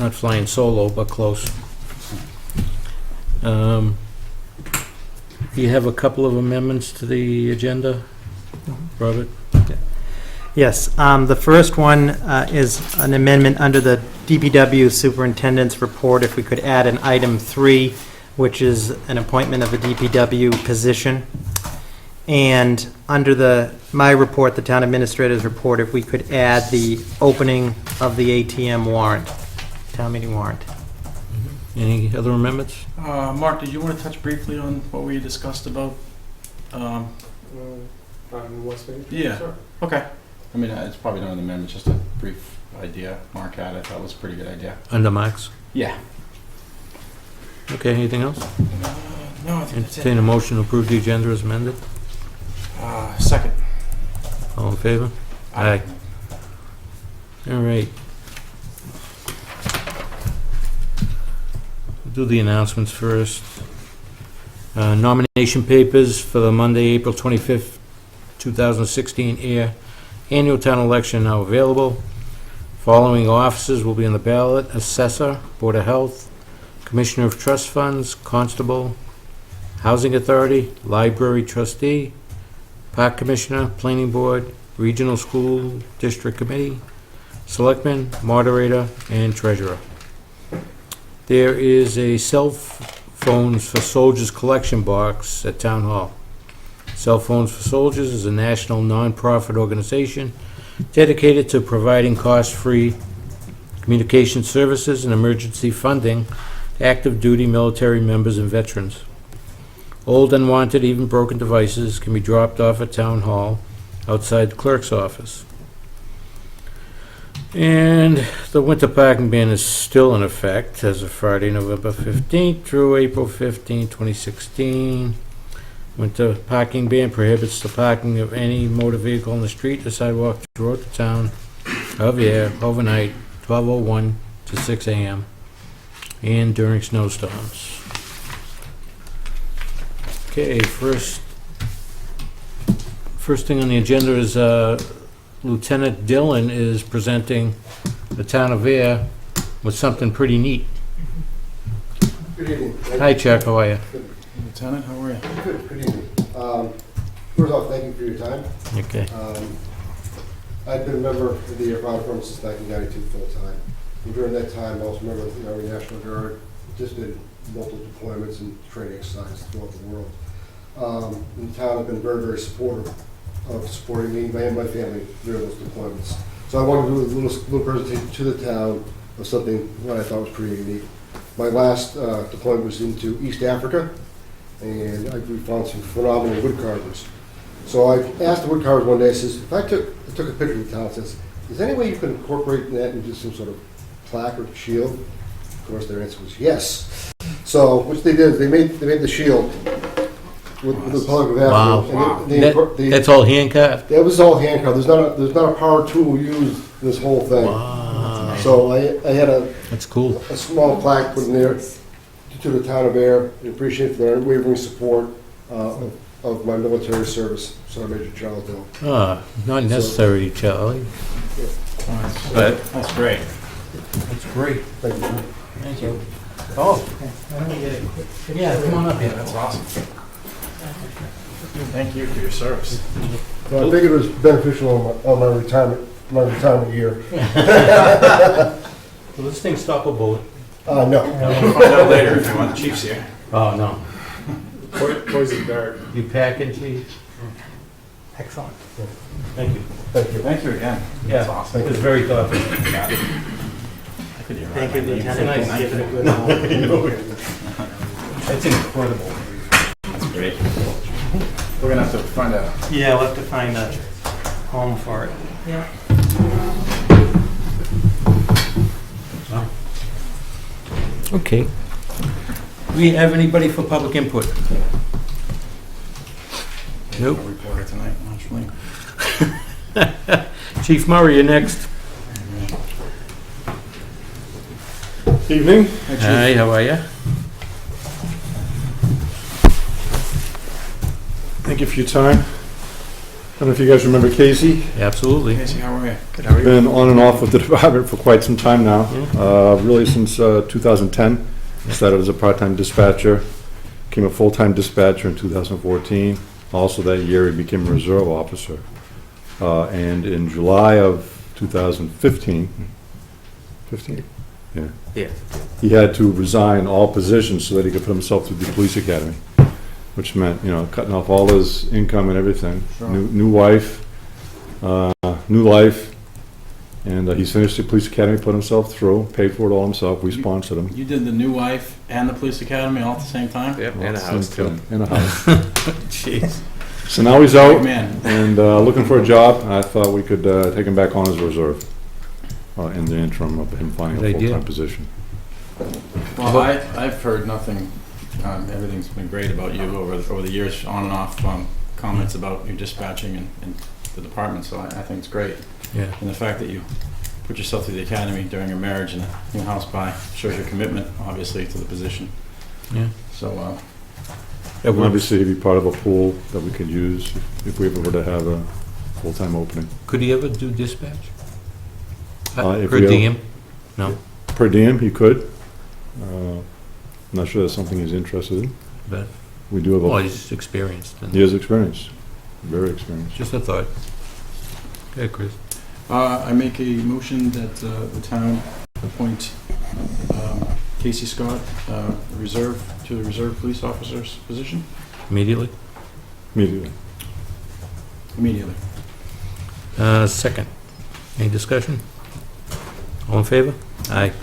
Not flying solo, but close. You have a couple of amendments to the agenda, Robert? Yes, the first one is an amendment under the DPW Superintendent's report. If we could add an item 3, which is an appointment of a DPW position. And under my report, the Town Administrator's report, if we could add the opening of the ATM warrant, town meeting warrant. Any other amendments? Mark, did you want to touch briefly on what we discussed about? Yeah. Sure. Okay. I mean, it's probably not an amendment, just a brief idea Mark had. I thought it was a pretty good idea. Under Max? Yeah. Okay, anything else? No, I think that's Entertain a motion to approve the agenda as amended. Second. All in favor? Aye. All right. We'll do the announcements first. Nomination papers for the Monday, April 25th, 2016 annual town election now available. Following offices will be on the ballot: Assessor, Board of Health, Commissioner of Trust Funds, Constable, Housing Authority, Library Trustee, Park Commissioner, Planning Board, Regional School District Committee, Selectmen, Moderator, and Treasurer. There is a Cell Phones for Soldiers collection box at Town Hall. Cell Phones for Soldiers is a national nonprofit organization dedicated to providing cost-free communication services and emergency funding to active duty military members and veterans. Old, unwanted, even broken devices can be dropped off at Town Hall outside the clerk's office. And the winter parking ban is still in effect as of Friday, November 15th through April 15th, 2016. Winter parking ban prohibits the parking of any motor vehicle on the street or sidewalk throughout the town of Ayer overnight, 12:01 to 6 a.m. and during snowstorms. Okay, first thing on the agenda is Lieutenant Dillon is presenting the town of Ayer with something pretty neat. Good evening. Hi, Chuck, how are you? Lieutenant, how are you? Good evening. First off, thank you for your time. Okay. I've been a member of the Air Fire Department since 1992 full-time. And during that time, I was a member of the Army National Guard, just did multiple deployments and training exercises throughout the world. In the town, I've been very, very supportive of supporting me and my family during those deployments. So I wanted to do a little presentation to the town of something that I thought was pretty unique. My last deployment was into East Africa, and we found some phenomenal wood carvers. So I asked the wood carvers one day, I says, if I took a picture of the town, says, is there any way you can incorporate that into some sort of plaque or shield? Of course, their answer was yes. So, which they did, they made the shield with the Republic of Africa. Wow. And That's all hand carved? that was all hand carved. There's not a power tool used in this whole thing. Wow. So I had That's cool. a small plaque put in there to the town of Ayer and appreciate their unwavering support of my military service. Sergeant Major Charles Dillon. Not necessary, Charlie. But That's great. that's great. Thank you. Thank you. Oh. Yeah, come on up here. That's awesome. Thank you for your service. So I figured it was beneficial on my retirement year. Will this thing stop a bullet? No. We'll find out later if you want. The chief's here. Oh, no. Poison dart. You packing, Chief? Excellent. Thank you. Thank you. Thank you again. Yeah, That's awesome. it was very thoughtful. I could hear Thank you, It's Lieutenant. nice giving a good home. That's incredible. That's great. We're gonna have to find out. Yeah, we'll have to find a home for it. Yeah. Okay. Do we have anybody for public input? Nope. A reporter tonight, naturally. Chief Murray, you're next. Evening. Hi, how are you? Thank you for your time. don't know if you guys remember Casey. Absolutely. Casey, how are you? Been on and off with the department for quite some time now, really since 2010. Started as a part-time dispatcher, became a full-time dispatcher in 2014. Also that year, he became a reserve officer. And in July of 2015, Yeah. he had to resign all positions so that he could put himself through the police academy, which meant, cutting off all his income and everything. Sure. New wife, new life, and he's finished the police academy, put himself through, paid for it all himself. We sponsored him. You did the new wife and the police academy all at the same time? Yep, All and a at the house same too. time, and a house. Jeez. So now he's Great out man. and looking for a job, and I thought we could take him back on as a reserve in the interim of him finding Good a idea. full-time position. Well, I've heard nothing, everything's been great about you over the years, on and off, comments about your dispatching and the department, so I think it's great. Yeah. And the fact that you put yourself through the academy during your marriage and a new house buy shows your commitment, obviously, to the position. Yeah. So, That And works. obviously, he'd be part of a pool that we could use if we ever were to have a full-time opening. Could he ever do dispatch? If Per we have- diem? No, Per diem, he could. I'm not sure that's something he's interested in. but, We do have well, a, he's experienced. and- he has experience, very experienced. Just a thought. Okay, Chris. I make a motion that the town appoint Casey Scott, reserve, to the reserve police officer's position Immediately? Immediately. immediately. Second. Any discussion? All in favor? Aye.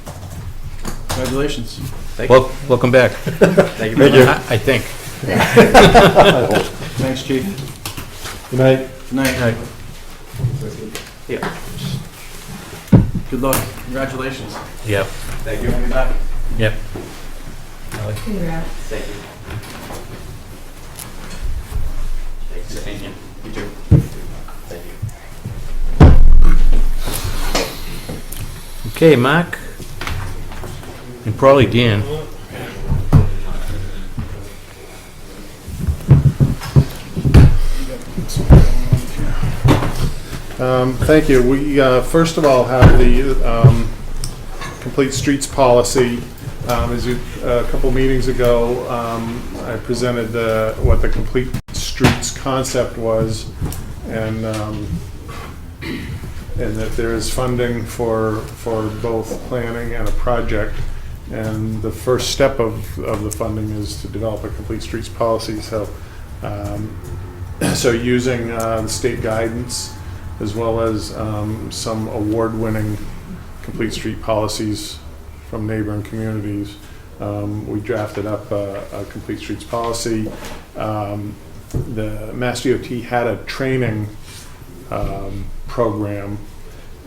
Congratulations. Thank you. Well, welcome back. Thank you very much. I think. Thanks, chief. Good night. Good night. Yeah. Good luck. Congratulations. Yep. Thank you. I'll be back. Yep. Congrats. Thank you. Thanks. You too. Thank you. Okay, Mark. And probably Dan. Thank you. We, first of all, have the Complete Streets policy. A couple meetings ago, I presented what the Complete Streets concept was, and that there is funding for both planning and a project. And the first step of the funding is to develop a Complete Streets policy. So using the state guidance, as well as some award-winning complete street policies from neighboring communities. We drafted up a complete streets policy. The Mass DOT had a training program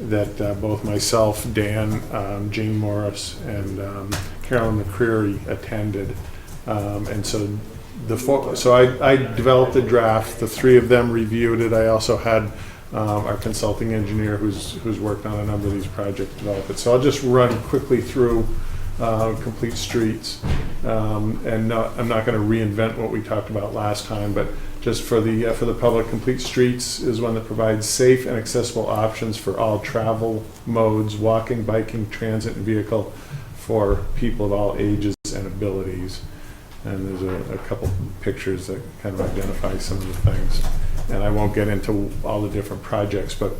that both myself, Dan, Jane Morris, and Carolyn McCreary attended. And so I developed the draft. The three of them reviewed it. I also had our consulting engineer who's worked on a number of these projects develop it. So I'll just run quickly through complete streets. I'm not going to reinvent what we talked about last time, but just for the public, complete streets is one that provides safe and accessible options for all travel modes, walking, biking, transit, and vehicle for people of all ages and abilities. And there's a couple pictures that kind of identify some of the things. And I won't get into all the different projects, but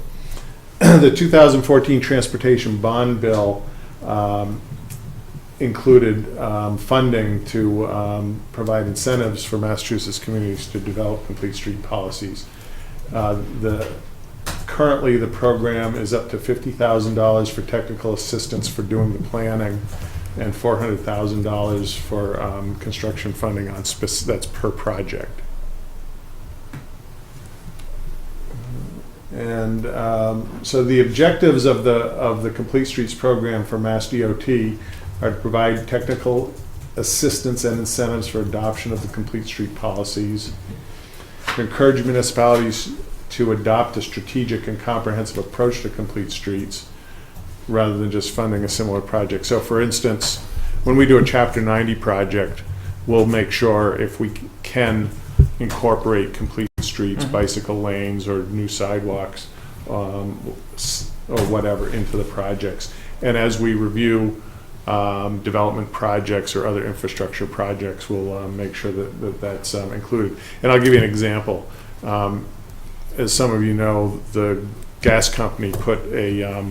the 2014 Transportation Bond Bill included funding to provide incentives for Massachusetts communities to develop complete street policies. Currently, the program is up to $50,000 for technical assistance for doing the planning, and $400,000 for construction funding that's per project. And so the objectives of the Complete Streets program for Mass DOT are to provide technical assistance and incentives for adoption of the Complete Street policies, to encourage municipalities to adopt a strategic and comprehensive approach to complete streets rather than just funding a similar project. So for instance, when we do a Chapter 90 project, we'll make sure if we can incorporate complete streets streets, bicycle lanes, or new sidewalks, or whatever into the projects. And as we review development projects or other infrastructure projects, we'll make sure that's included. And I'll give you an example. As some of you know, the gas company put a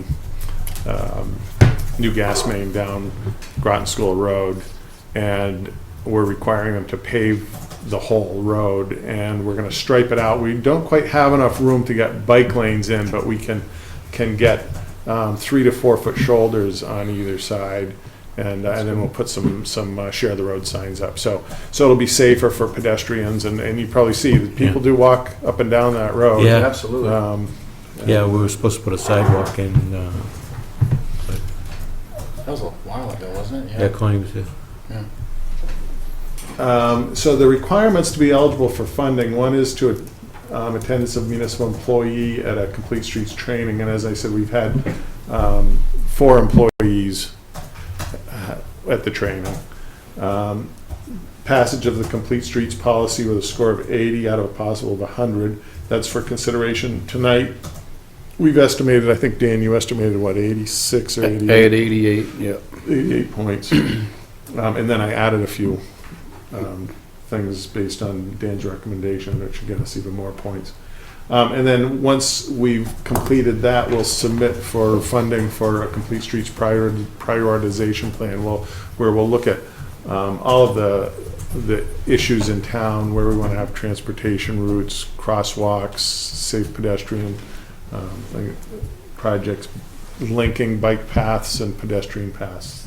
new gas main down Groton School Road, and we're requiring them to pave the whole road, and we're gonna stripe it out. We don't quite have enough room to get bike lanes in, but we can get 3 to 4 foot shoulders on either side, and then we'll put some share the road signs up. So it'll be safer for pedestrians, and you probably see that people do walk up and down that road. Yeah. Absolutely. Yeah, we were supposed to put a sidewalk in, That was a while ago, wasn't it? yeah, Connie was here. So the requirements to be eligible for funding, one is to attendance of municipal employee at a Complete Streets training, and as I said, we've had 4 employees at the training. Passage of the Complete Streets policy with a score of 80 out of a possible of 100. That's for consideration tonight. We've estimated, I think, Dan, you estimated, what, 86 or 88? I had 88, yeah. 88 points. And then I added a few things based on Dan's recommendation that should get us even more points. And then once we've completed that, we'll submit for funding for a Complete Streets prioritization plan, where we'll look at all of the issues in town, where we want to have transportation routes, crosswalks, safe pedestrian projects, linking bike paths and pedestrian paths.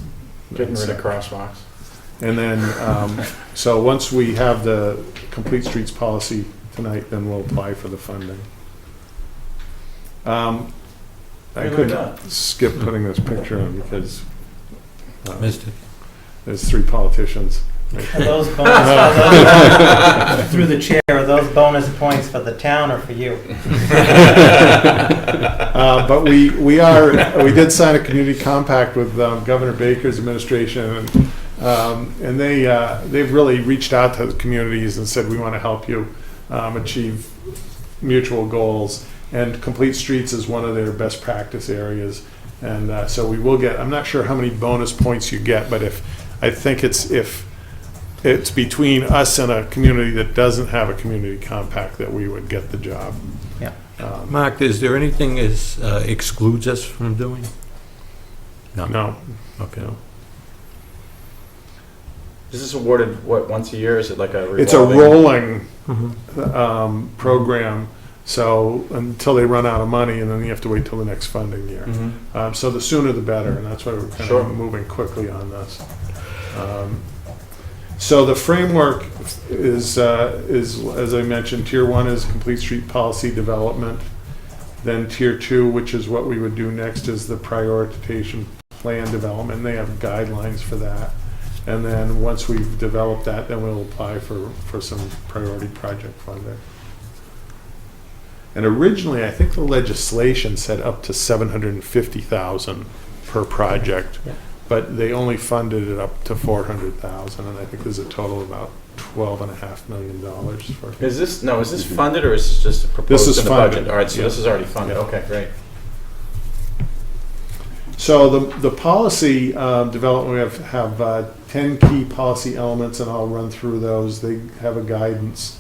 Getting rid of crosswalks. And then, so once we have the Complete Streets policy tonight, then we'll apply for the funding. I couldn't skip putting this picture on because Missed it. there's 3 politicians. Are those through the chair, are those bonus points for the town or for you? But we did sign a community compact with Governor Baker's administration, and they've really reached out to the communities and said, we want to help you achieve mutual goals. And Complete Streets is one of their best practice areas. And so we will get, I'm not sure how many bonus points you get, but if it's between us and a community that doesn't have a community compact, that we would get the job. Yeah. Mark, is there anything that excludes us from doing? No. Okay. Is this awarded, what, once a year? Is it like a It's a revolving- rolling program, so until they run out of money, and then you have to wait till the next funding year. So the sooner the better, and that's why we're kind Sure. of moving quickly on this. So the framework is, as I mentioned, Tier 1 is Complete Street Policy Development. Then Tier 2, which is what we would do next, is the prioritization plan development. They have guidelines for that. And then once we've developed that, then we'll apply for some priority project funding. And originally, I think the legislation said up to $750,000 per project, Yeah. but they only funded it up to $400,000, and I think there's a total of about $12.5 million for. Is this funded, or is this just proposed This is in the funded. budget? All right, so Yeah. this is already funded. Yeah. Okay, great. So the policy development, we have 10 key policy elements, and I'll run through those. They have a guidance.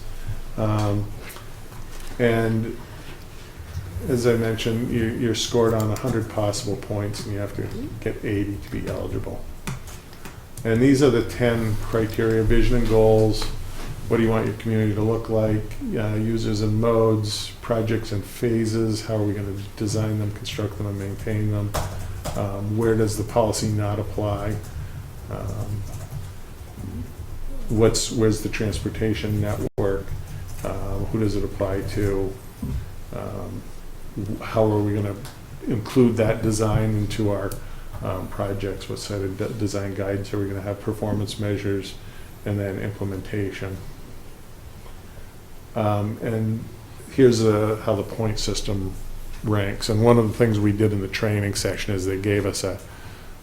And as I mentioned, you're scored on 100 possible points, and you have to get 80 to be eligible. And these are the 10 criteria: vision and goals, what do you want your community to look like, users and modes, projects and phases, how are we going to design them, construct them, and maintain them, where does the policy not apply, where's the transportation network, who does it apply to, how are we going to include that design into our projects, what set of design guidance are we going to have, performance measures, and then implementation. And here's how the point system ranks. And one of the things we did in the training section is they gave us a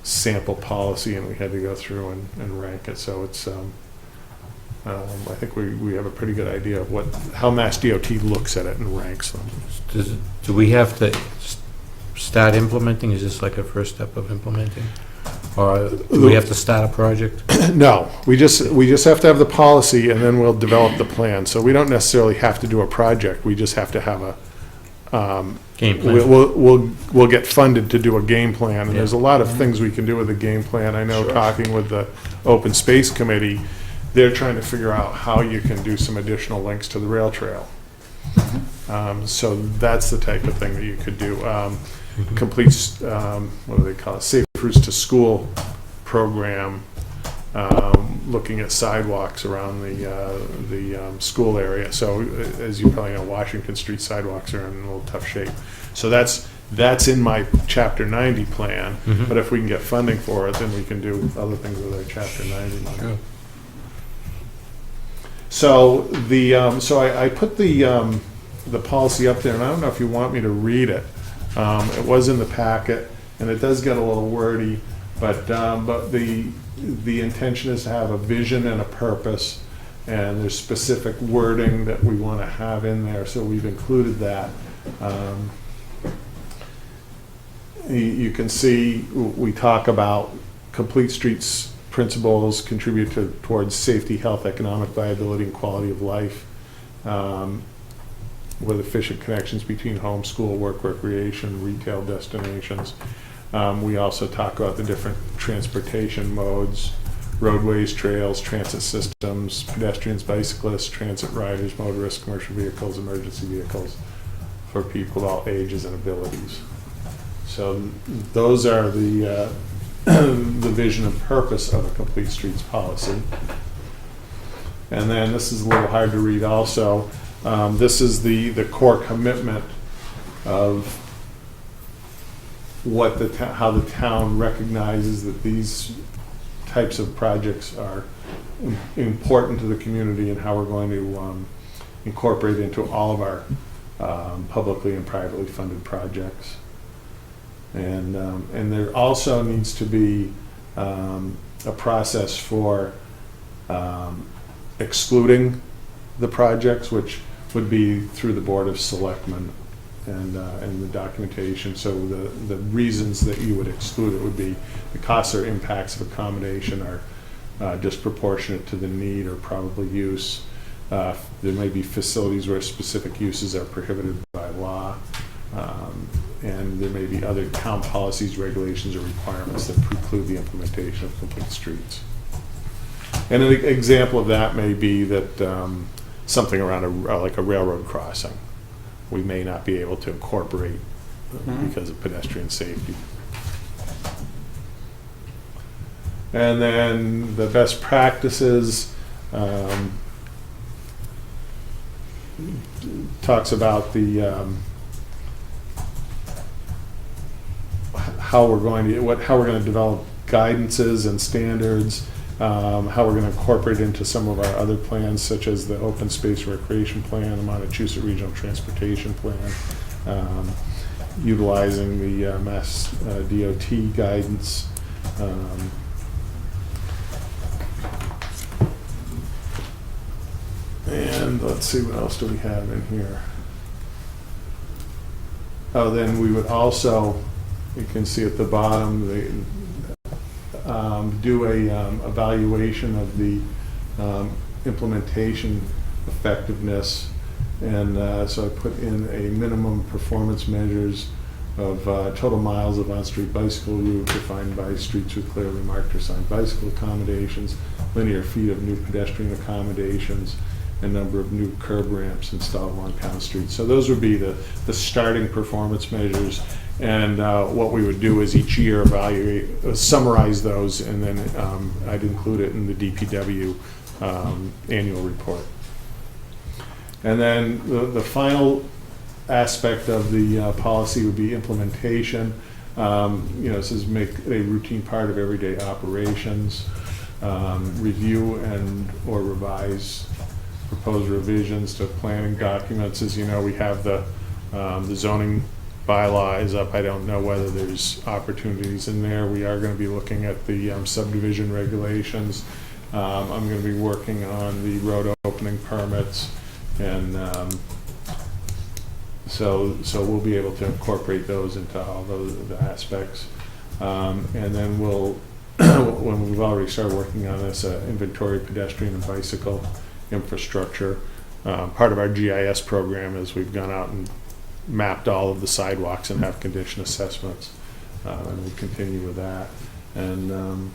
sample policy, and we had to go through and rank it. So it's I think we have a pretty good idea of how Mass DOT looks at it and ranks them. Do we have to start implementing? Is this like a first step of implementing? Or do we have to start a project? No, we just have to have the policy, and then we'll develop the plan. So we don't necessarily have to do a project, we just have to have a, Game plan? we'll get funded to do a game plan, and Yeah. there's a lot of things we can do with a game plan. I know, talking with the Open Space Committee, they're trying to figure out how you can do some additional links to the rail trail. So that's the type of thing that you could do. Complete, what do they call it, Safe Routes to School program, looking at sidewalks around the school area. So as you probably know, Washington Street sidewalks are in a little tough shape. So that's in my Chapter 90 plan, but if we can get funding for it, then we can do other things with our Chapter 90 money. Sure. So I put the policy up there, and I don't know if you want me to read it. It was in the packet, and it does get a little wordy, but the intention is to have a vision and a purpose, and there's specific wording that we want to have in there, so we've included that. You can see we talk about complete streets principles contribute towards safety, health, economic viability, and quality of life, with efficient connections between home, school, work, recreation, retail destinations. We also talk about the different transportation modes, roadways, trails, transit systems, pedestrians, bicyclists, transit riders, motorists, commercial vehicles, emergency vehicles for people of all ages and abilities. So those are the vision and purpose of a complete streets policy. And then this is a little hard to read also. This is the core commitment of how the town recognizes that these types of projects are important to the community, and how we're going to incorporate into all of our publicly and privately funded projects. And there also needs to be a process for excluding the projects, which would be through the Board of Selectmen and the documentation. So the reasons that you would exclude it would be the costs or impacts of accommodation are disproportionate to the need or probable use. There may be facilities where specific uses are prohibited by law. And there may be other town policies, regulations, or requirements that preclude the implementation of complete streets. And an example of that may be that something around like a railroad crossing, we may not be able to incorporate because of pedestrian safety. And then the best practices talks about the how we're going to develop guidances and standards, how we're going to incorporate into some of our other plans, such as the Open Space Recreation Plan, the Montechusett Regional Transportation Plan, utilizing the Mass DOT guidance. And let's see, what else do we have in here? Oh, then we would also, you can see at the bottom, do a evaluation of the implementation effectiveness. And so I put in a minimum performance measures of total miles of on-street bicycle route defined by streets with clearly marked or signed bicycle accommodations, linear feet of new pedestrian accommodations, and number of new curb ramps installed along town streets. So those would be the starting performance measures. And what we would do is each year evaluate, summarize those, and then I'd include it in the DPW annual report. And then the final aspect of the policy would be implementation. It says make a routine part of everyday operations, review and or revise proposed revisions to planning documents. As you know, we have the zoning bylaw is up. I don't know whether there's opportunities in there. We are going to be looking at the subdivision regulations, I'm going to be working on the road opening permits, and so we'll be able to incorporate those into all the aspects. And then we'll, when we've already started working on this, inventory pedestrian and bicycle infrastructure. Part of our GIS program is we've gone out and mapped all of the sidewalks and have condition assessments, and we'll continue with that. And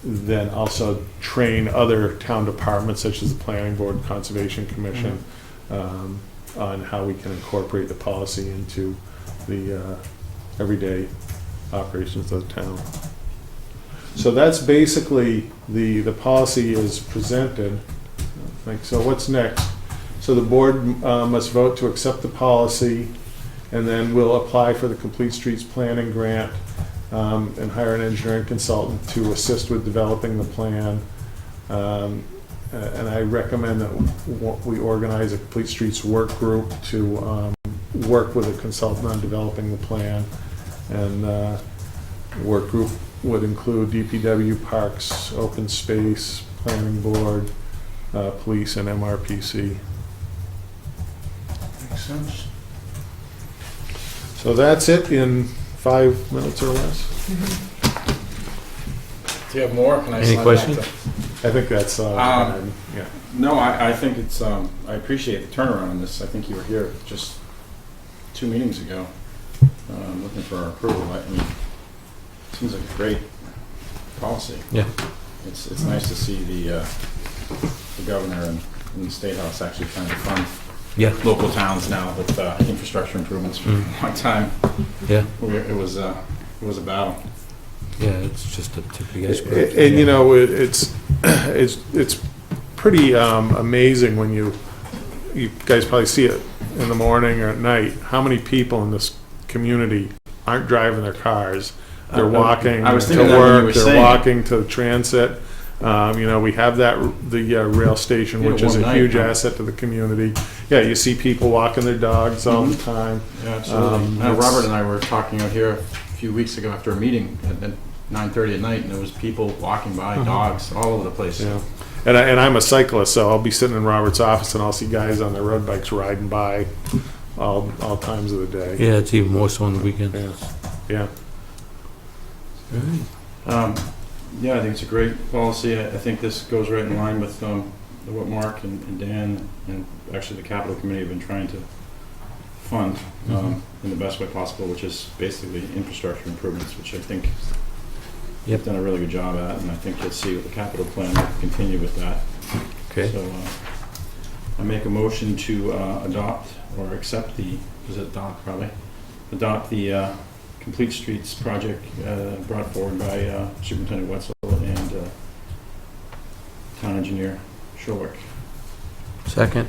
then also train other town departments such as the Planning Board, Conservation Commission, on how we can incorporate the policy into the everyday operations of the town. So that's basically the policy is presented. So what's next? So the board must vote to accept the policy, and then we'll apply for the Complete Streets Planning Grant and hire an engineering consultant to assist with developing the plan. And I recommend that we organize a Complete Streets work group to work with a consultant on developing the plan. And work group would include DPW, Parks, Open Space, Planning Board, Police, and MRPC. Makes sense. So that's it in 5 minutes or less. Do you have more? Can I Any slide back questions? to- I think that's, yeah. No, I think it's, I appreciate the turnaround on this. I think you were here just 2 meetings ago, looking for our approval. I mean, it seems like a great policy. Yeah. It's nice to see the governor and the State House actually trying to fund Yeah. local towns now with infrastructure improvements for a long time. Yeah. It was a battle. Yeah, it's just a tip of the iceberg. And you know, it's pretty amazing when you guys probably see it in the morning or at night, how many people in this community aren't driving their cars. They're walking I was to thinking that when you work, were they're saying it. walking to transit. You know, we have the rail station, Yeah, which is one a night, huge huh? asset to the community. Yeah, you see people walking their dogs all the time. Yeah, absolutely. It's- Robert and I were talking out here a few weeks ago after a meeting at 9:30 at night, and there was people walking by, dogs, all over the place. Yeah, and I'm a cyclist, so I'll be sitting in Robert's office and I'll see guys on their road bikes riding by all times of the day. Yeah, it's even more so on the weekend. Yeah. Yeah, I think it's a great policy. I think this goes right in line with what Mark and Dan and actually the Capital Committee have been trying to fund in the best way possible, which is basically infrastructure improvements, which I think you've done a really good job at, and I think you'll see with the capital plan we'll continue with that. Okay. So I make a motion to adopt or accept adopt the Complete Streets project brought forward by Superintendent Wetzel and Town Engineer Schulwick. Second.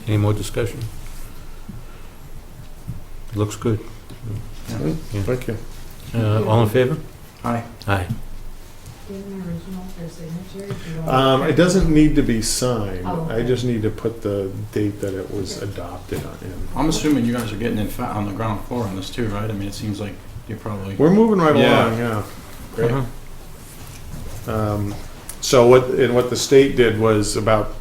Any more discussion? Looks good. Yeah. Thank you. All in favor? Aye. Aye. Do you have an original for signature? Do you want- It doesn't need to be signed. Oh, I okay. just need to put the date that it was adopted in. I'm assuming you guys are getting in on the ground floor on this too, right? I mean, it seems like you're probably We're moving right Yeah. along, yeah. great. So what the state did was about,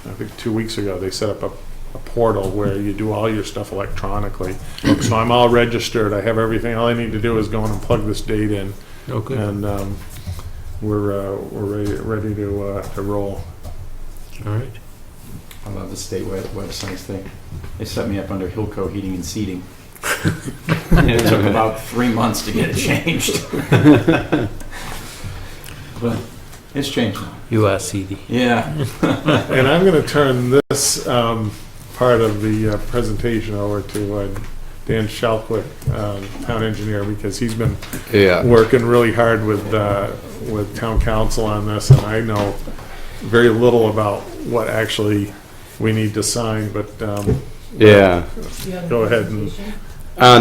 I think 2 weeks ago, they set up a portal where you do all your stuff electronically. So I'm all registered, I have everything, all I need to do is go in and plug this date in, Okay. and we're ready to roll. All right. I love the state websites. They set me up under Hillco Heating and Seating. And it took about 3 months to get it changed. But it's changed now. You are CD. Yeah. And I'm gonna turn this part of the presentation over to Dan Shalkwick, town engineer, because he's been working really hard with town council on this, and I know very little about what actually we need to sign, but Yeah. Do you have a Go ahead and- presentation?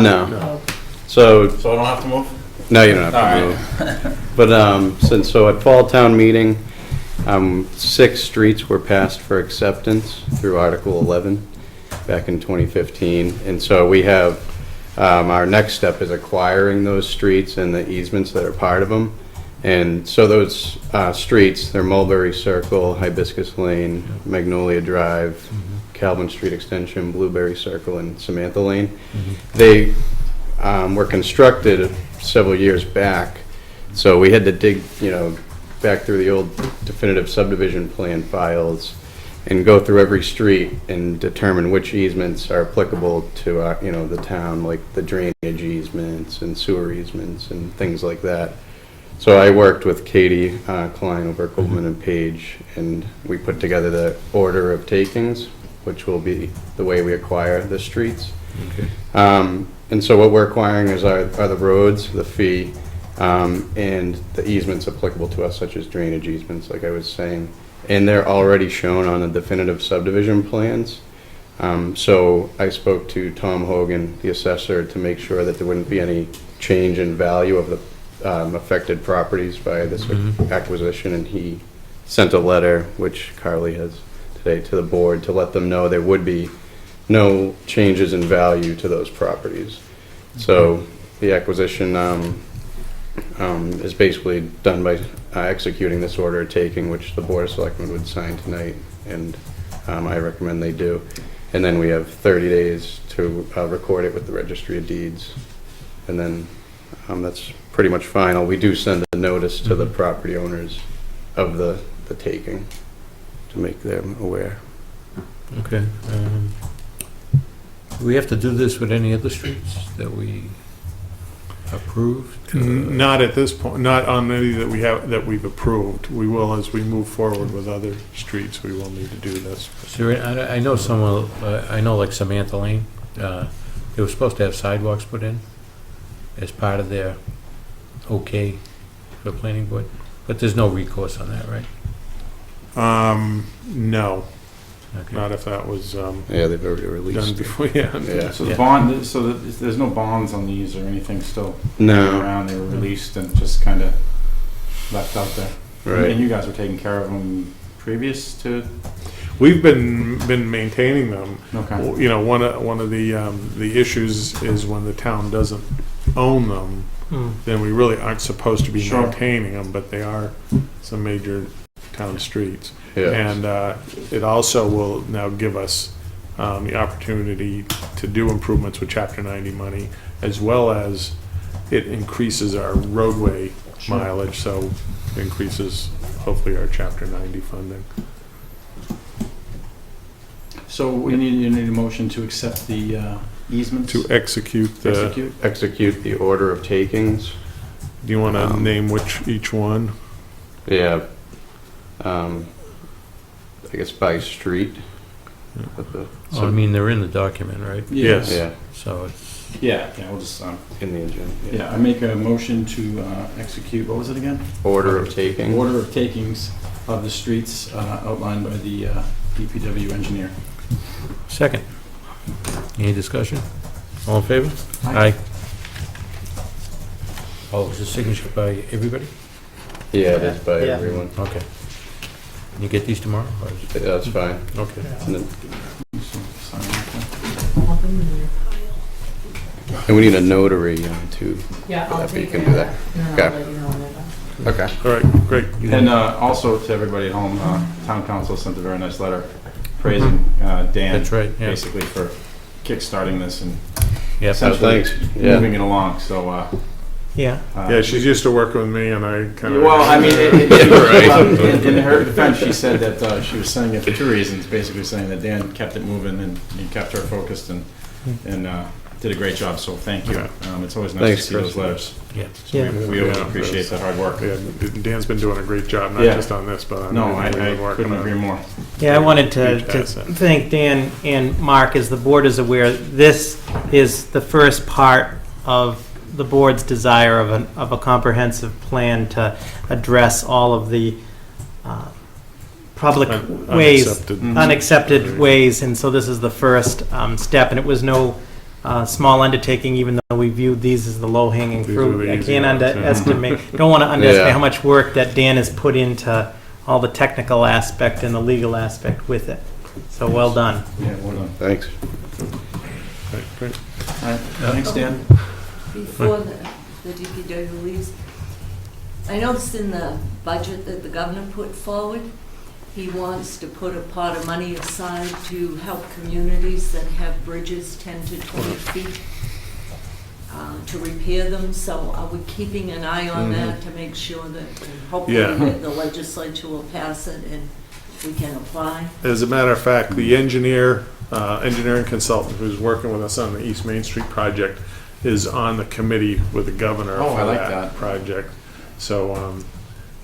No. Oh, So, So I don't have to move? no, you don't have to All move. But, at fall town meeting, 6 streets were passed for acceptance through Article 11 back in 2015. And so we have, our next step is acquiring those streets and the easements that are part of them. And so those streets, they're Mulberry Circle, Hibiscus Lane, Magnolia Drive, Calvin Street Extension, Blueberry Circle, and Samantha Lane. They were constructed several years back, so we had to dig, back through the old definitive subdivision plan files and go through every street and determine which easements are applicable to, the town, like the drainage easements and sewer easements and things like that. So I worked with Katie Klein over at Goldman and Page, and we put together the order of takings, which will be the way we acquire the streets. Okay. And so what we're acquiring are the roads, the fee, and the easements applicable to us, such as drainage easements, like I was saying. And they're already shown on the definitive subdivision plans. So I spoke to Tom Hogan, the assessor, to make sure that there wouldn't be any change in value of the affected properties by this acquisition, and he sent a letter, which Carly has today, to the board to let them know there would be no changes in value to those properties. So the acquisition is basically done by executing this order of taking, which the Board of Selectmen would sign tonight, and I recommend they do. And then we have 30 days to record it with the Registry of Deeds, and then that's pretty much final. We do send a notice to the property owners of the taking to make them aware. Okay. Do we have to do this with any other streets that we approved? Not at this point, not on any that we've approved. We will, as we move forward with other streets, we will need to do this. So I know some, I know like Samantha Lane, they were supposed to have sidewalks put in as part of their okay for the planning board, but there's no recourse on that, right? No, Okay. not if that was Yeah, they've already done released. before, yeah. Yeah. So the Yeah. bond, so there's no bonds on these or anything still No, around, they were released and just kind of left out there. right. And you guys were taking care of them previous to, We've been maintaining them. okay. You know, one of the issues is when the town doesn't own them, then we really aren't supposed to be Sure. maintaining them, but they are some major town streets. Yeah. And it also will now give us the opportunity to do improvements with Chapter 90 money, as well as it increases our roadway Sure. mileage, so it increases hopefully our Chapter 90 funding. So you need a motion to accept the easements? To execute the, Execute? Execute the order of takings. do you want to name each one? Yeah. I guess by street. But the- Oh, I mean, they're in the document, right? Yes. Yeah, So it's, Yeah, we'll just, in the agenda. yeah, I make a motion to execute, what was it again? Order of taking. Order of takings of the streets outlined by the DPW engineer. second. Any discussion? All in favor? Aye. Oh, is the signature by everybody? Yeah, it is by Yeah. everyone. Okay. You get these tomorrow? Or is it- That's fine. Okay. And then- So, sign that I'll put them in your and we need a notary too. file. Yeah, For I'll that, but you take can care do of that. that. And then Okay. I'll let you know when they're done. Okay. All right, great. You And can- also to everybody at home, town council sent a very nice letter praising Dan, That's right, yeah. basically for kickstarting this and Yeah, essentially thanks. Yeah. moving it along, so. Yeah. Yeah, she's used to working with me, and I kind of. Well, I mean, Right. well, in her defense, she said that she was sending it for two reasons, basically saying that Dan kept it moving and he kept her focused and did a great job, so thank you. Yeah. It's always nice Thanks, to see those Chris. letters. yeah. Yeah. We always Yeah, appreciate that hard work. Yeah, Dan's been doing a great job, not Yeah. just on this, but on No, I everything we've been working couldn't agree on. more. Yeah, I wanted to Huge asset. thank Dan and Mark, as the board is aware, this is the first part of the board's desire of a comprehensive plan to address all of the public ways, Unaccepted. unaccepted ways, and so this is the first step, and it was no small undertaking, even though we viewed these as the low-hanging These were fruit. the I easy can't ones, yeah. underestimate, don't want to underestimate Yeah. how much work that Dan has put into all the technical aspect and the legal aspect with it. So well done. Yeah, well done. Thanks. Right, great. All right, thanks, Dan. Before the DPW leaves, I noticed in the budget that the governor put forward, he wants to put a pot of money aside to help communities that have bridges 10 to 20 feet, to repair them. So are we keeping an eye on that to make sure that, and hopefully Yeah. that the legislature will pass it and we can apply? As a matter of fact, the engineering consultant who's working with us on the East Main Street project is on the committee with the governor Oh, I for like that that. project. So,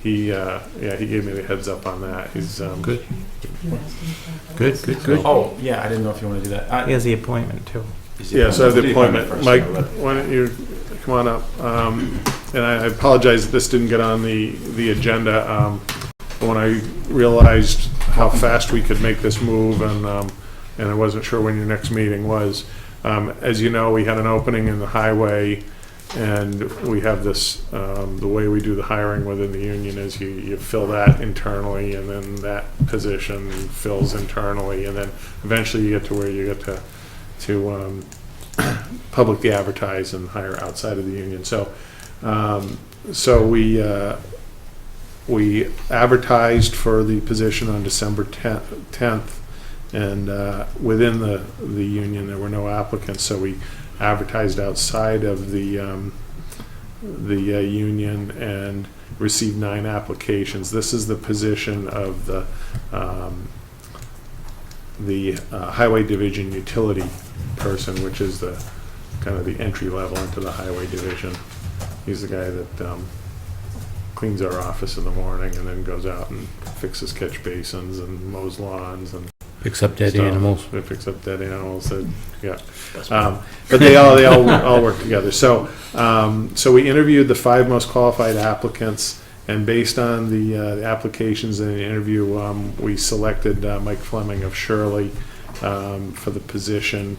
he gave me the heads up on that. He's, Good. Good, good, good. Oh, yeah, I didn't know if you want to do that. He has the appointment, too. Yeah, so I have the appointment. first, Mike, so why don't you come on up? And I apologize that this didn't get on the agenda. When I realized how fast we could make this move, and I wasn't sure when your next meeting was. As you know, we had an opening in the highway, and we have this, the way we do the hiring within the union is you fill that internally, and then that position fills internally, and then eventually you get to where you get to publicly advertise and hire outside of the union. So we advertised for the position on December 10th, and within the union there were no applicants, so we advertised outside of the union and received 9 applications. This is the position of the highway division utility person, which is the kind of the entry level into the highway division. He's the guy that cleans our office in the morning and then goes out and fixes catch basins and mows lawns and Picks up dead stuff. animals. They picks up dead animals. Yeah, but they all work together. So we interviewed the 5 most qualified applicants, and based on the applications and the interview, we selected Mike Fleming of Shirley for the position.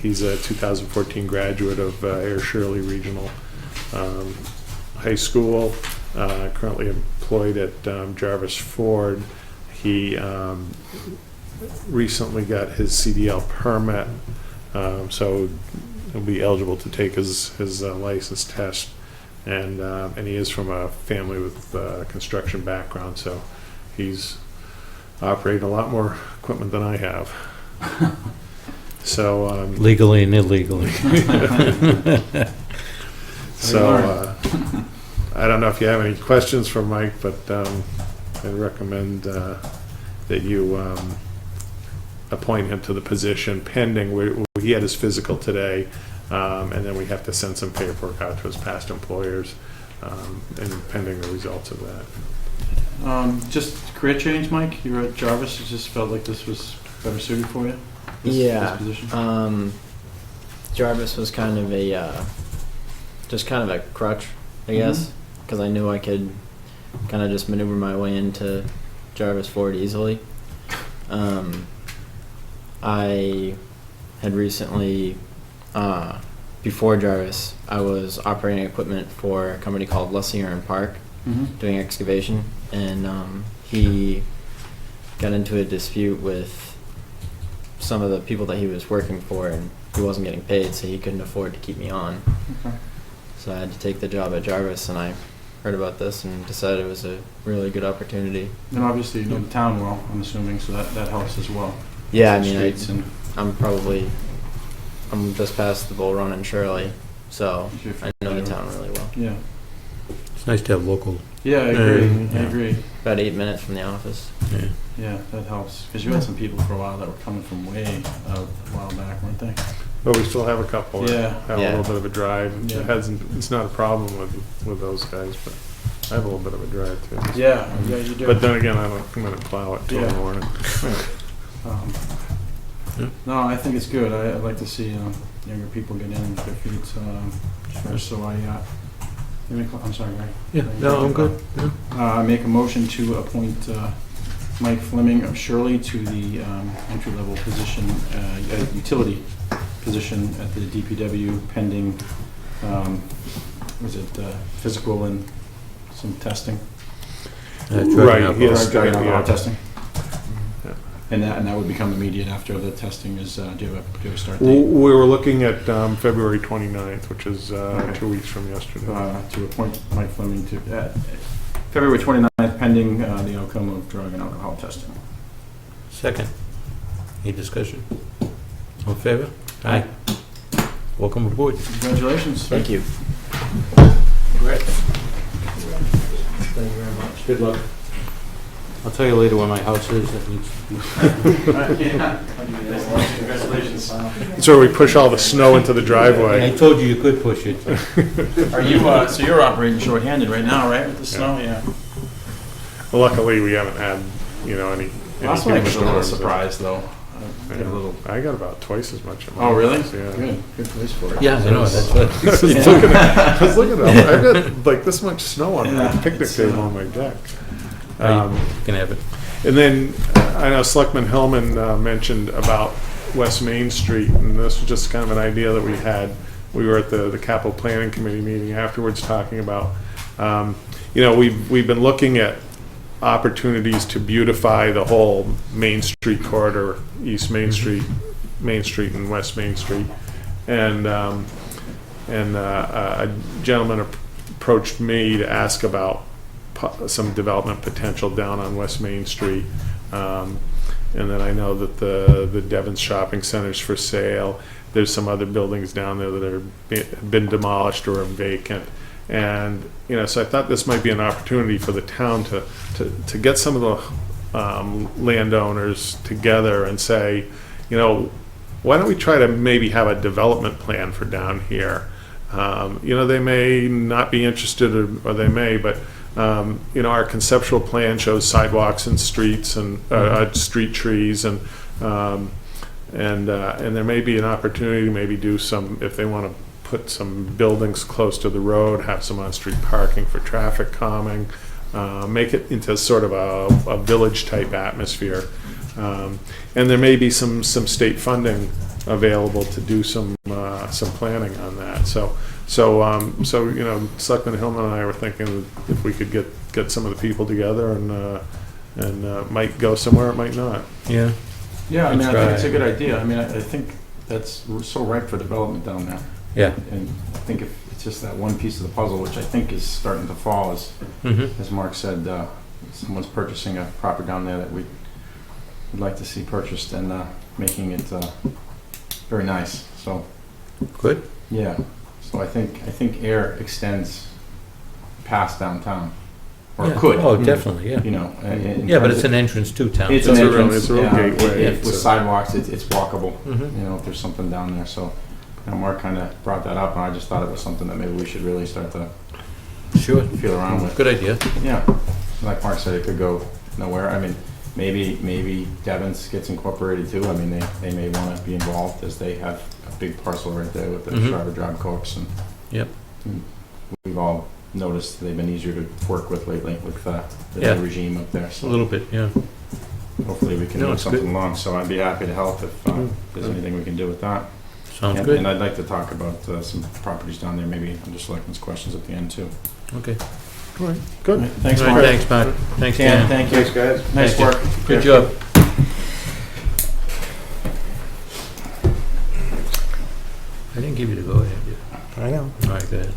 He's a 2014 graduate of Ayer Shirley Regional High School, currently employed at Jarvis Ford. He recently got his CDL permit, so he'll be eligible to take his license test. And he is from a family with a construction background, so he's operated a lot more equipment than I have. So Legally and illegally. so I don't know if you have any questions for Mike, but I recommend that you appoint him to the position pending. He had his physical today, and then we have to send some paperwork out to his past employers, and pending the results of that. Just career change, Mike? You were at Jarvis, you just felt like this was better suited for you? Yeah. This position? Jarvis was kind of just kind of a crutch, I guess, because I knew I could kind of just maneuver my way into Jarvis Ford easily. I had recently, before Jarvis, I was operating equipment for a company called Lussier and Park, doing excavation, and he got into a dispute with some of the people that he was working for, and he wasn't getting paid, so he couldn't afford to keep me on. Okay. So I had to take the job at Jarvis, and I heard about this and decided it was a really good opportunity. And obviously you know the town well, I'm assuming, so that helps as well. Yeah, I mean, Streets and I'm just past the Bull Run in Shirley, so I know the town really well. yeah. It's nice to have local. Yeah, I agree. Yeah. I agree. About 8 minutes from the office. Yeah. Yeah, that helps. Because you had some people for a while that were coming from way out a while back, weren't they? But we still have a couple that Yeah. have a Yeah. little bit of a drive. Yeah. It's not a problem with those guys, but I have a little bit of a drive too. Yeah, yeah, you do. But then again, I'm going to plow at 2 in the Yeah. morning. No, I think it's good. I'd like to see younger people get in with their feet first. So I'm sorry, Ray. Yeah, no, I'm good. Yeah. I make a motion to appoint Mike Fleming of Shirley to the entry-level position, utility position at the DPW pending, physical and some testing? Right, he has to Driving get, alcohol yeah. testing. And that would become immediate after the testing is, do you have a start We date? were looking at February 29th, which is Okay. 2 weeks from yesterday. To appoint Mike Fleming to, February 29th, pending the outcome of drug and alcohol testing. Second. Any discussion? All in favor? Aye. Welcome aboard. Congratulations. Thank you. Congrats. Thank you very much. Good luck. I'll tell you later where my house is. That needs to be. Congratulations. So we push all the snow into the I driveway. told you you could push it. Are you, so you're operating shorthanded right now, right, with the snow? Yeah. Luckily, we haven't had, any Last one was huge a little storms. surprised, though. I got a little. I got about twice as much. at my Oh, really? house, Yeah. Good place for it. Yeah, I know, that's what. I was looking at it. I've got like this much snow on my Yeah, picnic it's, table on my deck. You can have it. And then I know Selectman Hillman mentioned about West Main Street, and this was just kind of an idea that we had. We were at the Capital Planning Committee meeting afterwards talking about, we've been looking at opportunities to beautify the whole Main Street corridor, East Main Street, and West Main Street. And a gentleman approached me to ask about some development potential down on West Main Street. And then I know that the Devon's Shopping Center's for sale. There's some other buildings down there that have been demolished or are vacant. And, so I thought this might be an opportunity for the town to get some of the landowners together and say, why don't we try to maybe have a development plan for down here? They may not be interested or they may, but our conceptual plan shows sidewalks and streets and street trees and there may be an opportunity to maybe do some, if they want to put some buildings close to the road, have some on-street parking for traffic calming, make it into sort of a village type atmosphere. And there may be some state funding available to do some planning on that. So Selectman Hillman and I were thinking if we could get some of the people together and might go somewhere, it might not. Yeah. Yeah, I mean, I Try. think it's a good idea. I mean, I think that's so ripe for development down there. Yeah. And I think if it's just that one piece of the puzzle, which I think is starting to fall, as Mark said, someone's purchasing a property down there that we'd like to see purchased and making it very nice. So, Good. yeah. So I think Ayer extends past downtown, or Yeah. could. Oh, definitely, yeah. Yeah, but it's an entrance to town. It's too. an a real- entrance, it's a real yeah. gateway. With It's a- sidewalks, it's walkable. Mhm. If there's something down there. So, Mark kind of brought that up, and I just thought it was something that maybe we should really start to Sure. feel around with. Good idea. Yeah, like Mark said, it could go nowhere. I mean, maybe Devon's gets incorporated too. I mean, they may want to be involved as they have a big parcel right there with the Mhm. Charter Job Corps, and Yep. we've all noticed they've been easier to work with lately with the Yeah. new regime up there. A So little bit, yeah. hopefully we can No, move it's something good. along. So I'd be happy to help if there's anything we can do with that. Sounds And good. I'd like to talk about some properties down there, maybe under Selectmen's questions at the end too. Okay. All right, good. Thanks, All right, Mark. Thanks, Mark. Thanks, Dan, Dan. thank you. guys. Nice Thank you. work. Good job. I didn't give you the go-ahead yet. I know. All right, go ahead.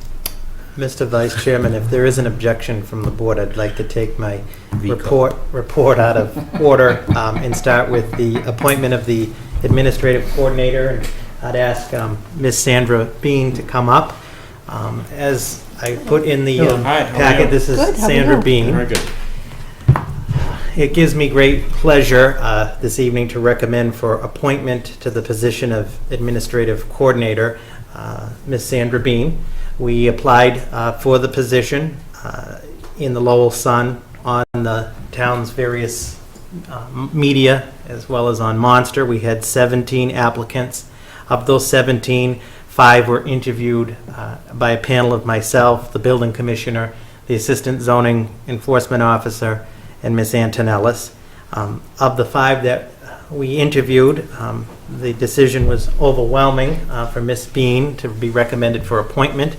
Mr. Vice Chairman, if there is an objection from the board, I'd like to take my Veto. report out of order and start with the appointment of the administrative coordinator. And I'd ask Ms. Sandra Bean to come up. As I put in the Hi, how are you? packet, this is Good, how are Sandra you? Bean. Very good. It gives me great pleasure this evening to recommend for appointment to the position of Administrative Coordinator, Ms. Sandra Bean. We applied for the position in the Lowell Sun, on the town's various media, as well as on Monster. We had 17 applicants. Of those 17, 5 were interviewed by a panel of myself, the building commissioner, the assistant zoning enforcement officer, and Ms. Antonellis. Of the 5 that we interviewed, the decision was overwhelming for Ms. Bean to be recommended for appointment.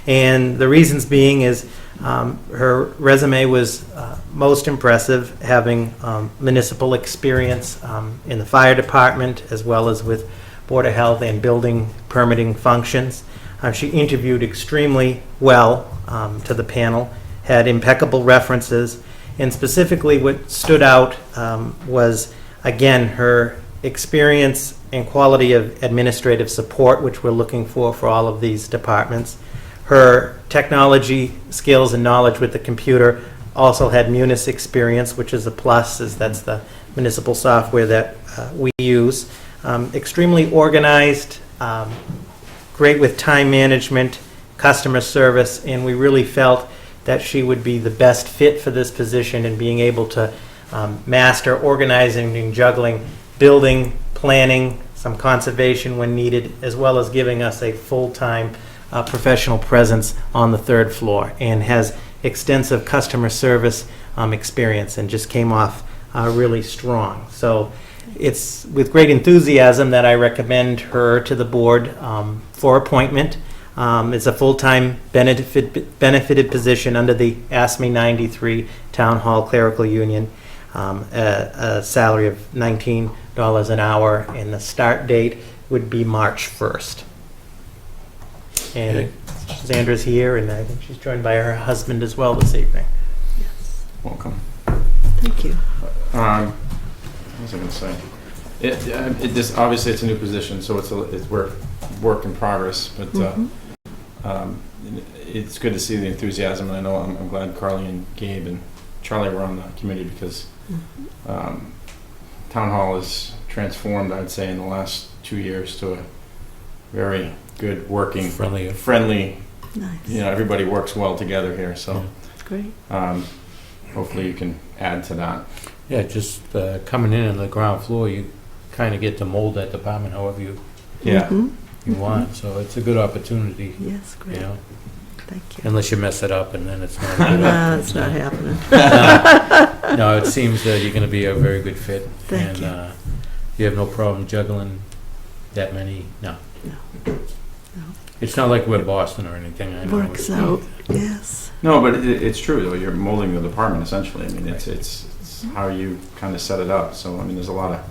And the reasons being is her resume was most impressive, having municipal experience in the fire department as well as with Board of Health and building permitting functions. She interviewed extremely well to the panel, had impeccable references, and specifically what stood out was, again, her experience and quality of administrative support, which we're looking for all of these departments. Her technology skills and knowledge with the computer, also had Munis experience, which is a plus, as that's the municipal software that we use. Extremely organized, great with time management, customer service, and we really felt that she would be the best fit for this position in being able to master organizing and juggling, building, planning, some conservation when needed, as well as giving us a full-time professional presence on the third floor, and has extensive customer service experience and just came off really strong. So it's with great enthusiasm that I recommend her to the board for appointment. It's a full-time benefited position under the ASME 93 Town Hall Clerical Union, a salary of $19 an hour, and the start date would be March 1st. And Sandra's here, and I think she's joined by her husband as well this evening. Welcome. Thank you. What was I going to say? This obviously it's a new position, so it's work in progress. But it's good to see the enthusiasm, and I know I'm glad Carly and Gabe and Charlie were on the committee because Town Hall is transformed, I'd say, in the last 2 years to a very good working, friendly. Nice. Everybody works well together here. So Great. hopefully you can add to that. Yeah, just coming in on the ground floor, you kind of get to mold that department however you want. So it's a good opportunity. Yes, great. Thank you. Unless you mess it up, and then it's not a good No, it's not happening. No, it seems that you're going to be a very good fit. Thank you. You have no problem juggling that many. No. No. It's not like we're Boston or anything. I know. Works out, yes. No, but it's true though. You're molding the department essentially. I mean, it's how you kind of set it up. So I mean, there's a lot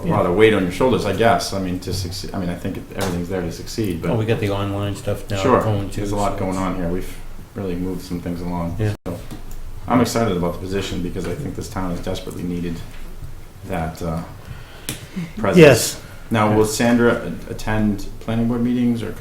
of weight on your shoulders, I guess. I mean, to succeed. I mean, I think everything's there to succeed. But we got the online stuff now. sure, going too, there's a lot going on here. We've really moved some things along. Yeah. So I'm excited about the position because I think this town has desperately needed that presence. Yes. Now, will Sandra attend planning board meetings or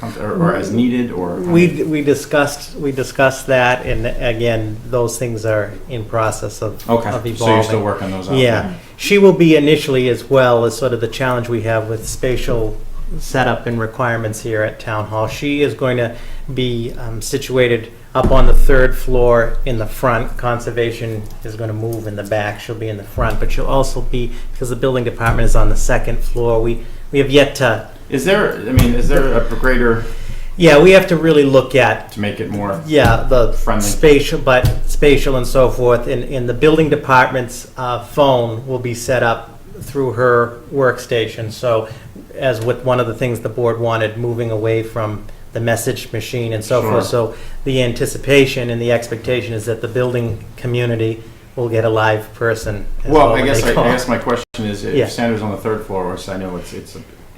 as needed, or? We discussed that, and again, those things are in process of evolving. So you're still working those out? Yeah. She will be initially, as well as sort of the challenge we have with spatial setup and requirements here at Town Hall. She is going to be situated up on the third floor in the front. Conservation is going to move in the back. She'll be in the front, but she'll also be, because the building department is on the second floor, we have yet to... Is there a greater... Yeah, we have to really look at... To make it more... Yeah, the friendly. spatial and so forth. And the building department's phone will be set up through her workstation. So as with one of the things the board wanted, moving away from the message machine and so forth. So the anticipation and the expectation is that the building community will get a live person. Well, I guess my question is, if Yeah. Sandra's on the third floor, which I know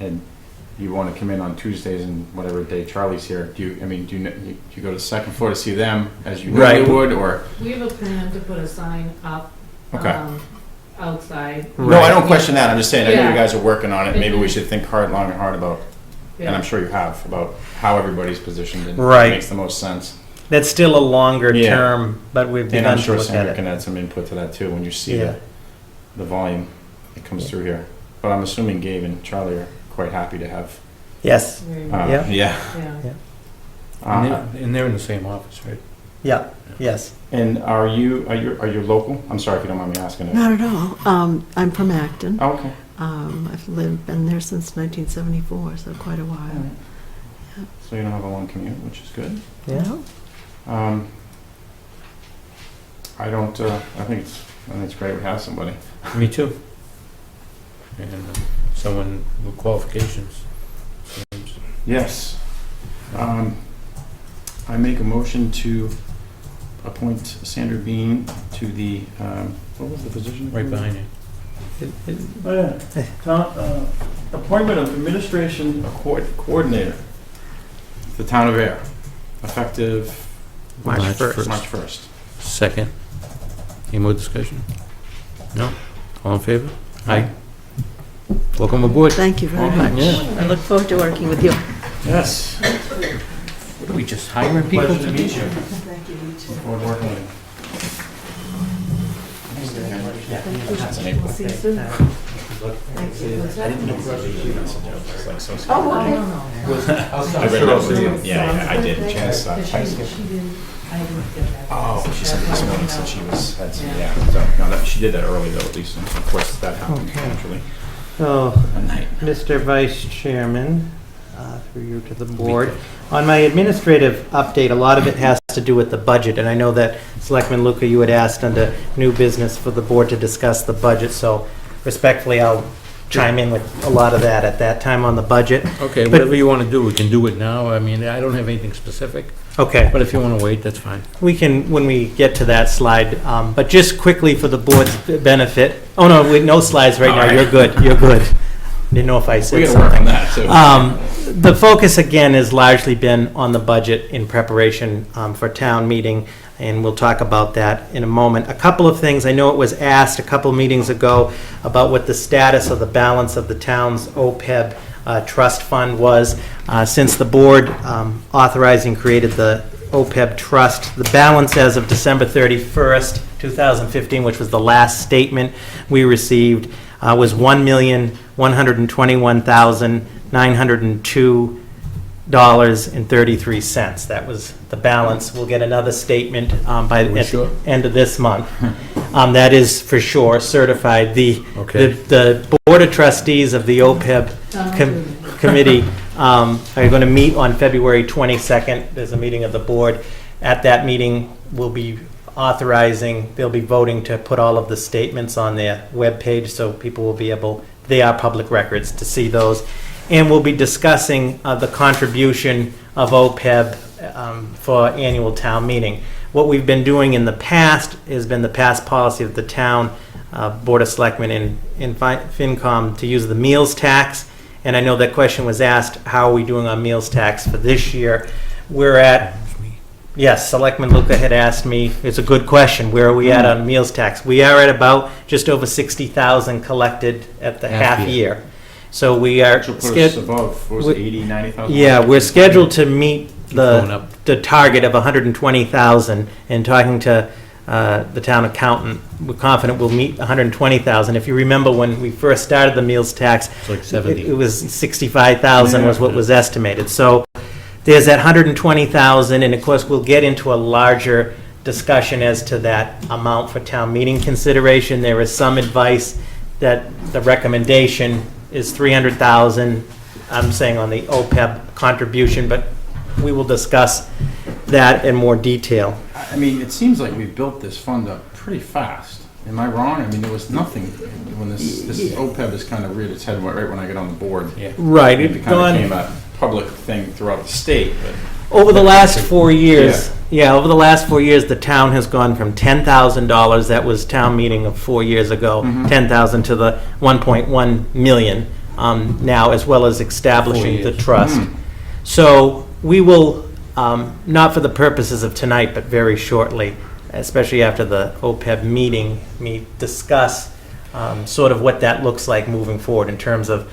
and you want to come in on Tuesdays and whatever day Charlie's here, do you go to the second floor to see them as you normally would, or? We have a plan to put a sign up, Okay. outside. No, I don't question that. I'm just saying, I know Yeah. you guys are working on it. Maybe we Mhm. should think long and hard about, and I'm sure you have, about how everybody's positioned and Right. what makes the most sense. That's still a longer Yeah. term, but we've And begun I'm to sure look at Sandra it. can add some input to that too when you see Yeah. the volume that comes through here. But I'm assuming Gabe and Charlie are quite happy to have. Yes. Yeah. Yeah. And they're in the same office, right? Yeah. Yes. And are you local? I'm sorry if you don't mind me asking it. Not at all. I'm from Acton. Oh, okay. I've been there since 1974, so quite a while. All right. So you don't have a long commute, which is good. Yeah. I don't. I think it's great we have somebody. Me too. And someone with qualifications. Yes. I make a motion to appoint Sandra Bean to the, what was the position? Right behind you. Oh, yeah. Appointment of Administration Coordinator, the Town of Ayer, effective March 1st. March 1st. Second. Any more discussion? No? All in favor? Aye. Welcome aboard. Thank you very much. Yeah. I look forward to working with you. Yes. What are we, just hiring people Pleasure to to do? meet you. Thank you. Look forward to working with you. We'll see you soon. Oh, I don't know. I read that with you. Yeah, I did. Janice Tyson. She didn't, I didn't get that. Oh, she said this morning, said she was, yeah. So, no, she did that early though, at least, and of course, that happened Okay. naturally. So, At night. Mr. Vice Chairman, through you to the board. On my administrative update, a lot of it has to do with the budget, and I know that Selectman Luca, you had asked under new business for the board to discuss the budget, so respectfully, I'll chime in with a lot of that at that time on the budget. Okay, But- whatever you want to do, we can do it now. I mean, I don't have anything specific, Okay, but if you want to wait, that's fine. we can, when we get to that slide, but just quickly for the board's benefit, oh no, no slides right now, you're good, you're good. Didn't know if I We said gotta work something. on that, too. The focus, again, has largely been on the budget in preparation for town meeting, and we'll talk about that in a moment. A couple of things, I know it was asked a couple meetings ago about what the status of the balance of the town's OPEB trust fund was. Since the board authorizing created the OPEB trust, the balance as of December 31st, 2015, which was the last statement we received, was $1,121,902.33. That was the balance. We'll get another statement by Are we at sure? the end of this month. That is for sure certified. Okay. The Board of Trustees of the OPEB committee are going to meet on February 22nd. There's a meeting of the board. At that meeting, we'll be authorizing, they'll be voting to put all of the statements on their webpage, so people will be able, they are public records, to see those. And we'll be discussing the contribution of OPEB for annual town meeting. What we've been doing in the past has been the past policy of the town, Board of Selectmen and FinCom, to use the meals tax. And I know that question was asked, how are we doing on meals tax for this year? We're at, yes, Selectman Luca had asked me, it's a good question, where are we at on meals tax? We are at about just over 60,000 collected at the Half half year. year. So we are, Which will put us above, what was it, 80, 90,000? yeah, we're scheduled to meet going the, up. the target of 120,000, and talking to the town accountant, we're confident we'll meet 120,000. If you remember when we first started the meals tax, It's like 70. it was 65,000 was what Yeah. was estimated. So there's that 120,000, and of course, we'll get into a larger discussion as to that amount for town meeting consideration. There is some advice that the recommendation is 300,000, I'm saying on the OPEB contribution, but we will discuss that in more detail. I mean, it seems like we've built this fund up pretty fast. Am I wrong? I mean, there was nothing when this OPEB has kind of reared its head right when I got on the board. Yeah. Right. It kind of became a public thing throughout the state, but Over the last 4 years, over the last 4 years, the town has gone from $10,000, that was town meeting of 4 years ago, 10,000 to the 1.1 million now, as well as establishing the trust. So we will, not for the purposes of tonight, but very shortly, especially after the OPEB meeting, discuss sort of what that looks like moving forward in terms of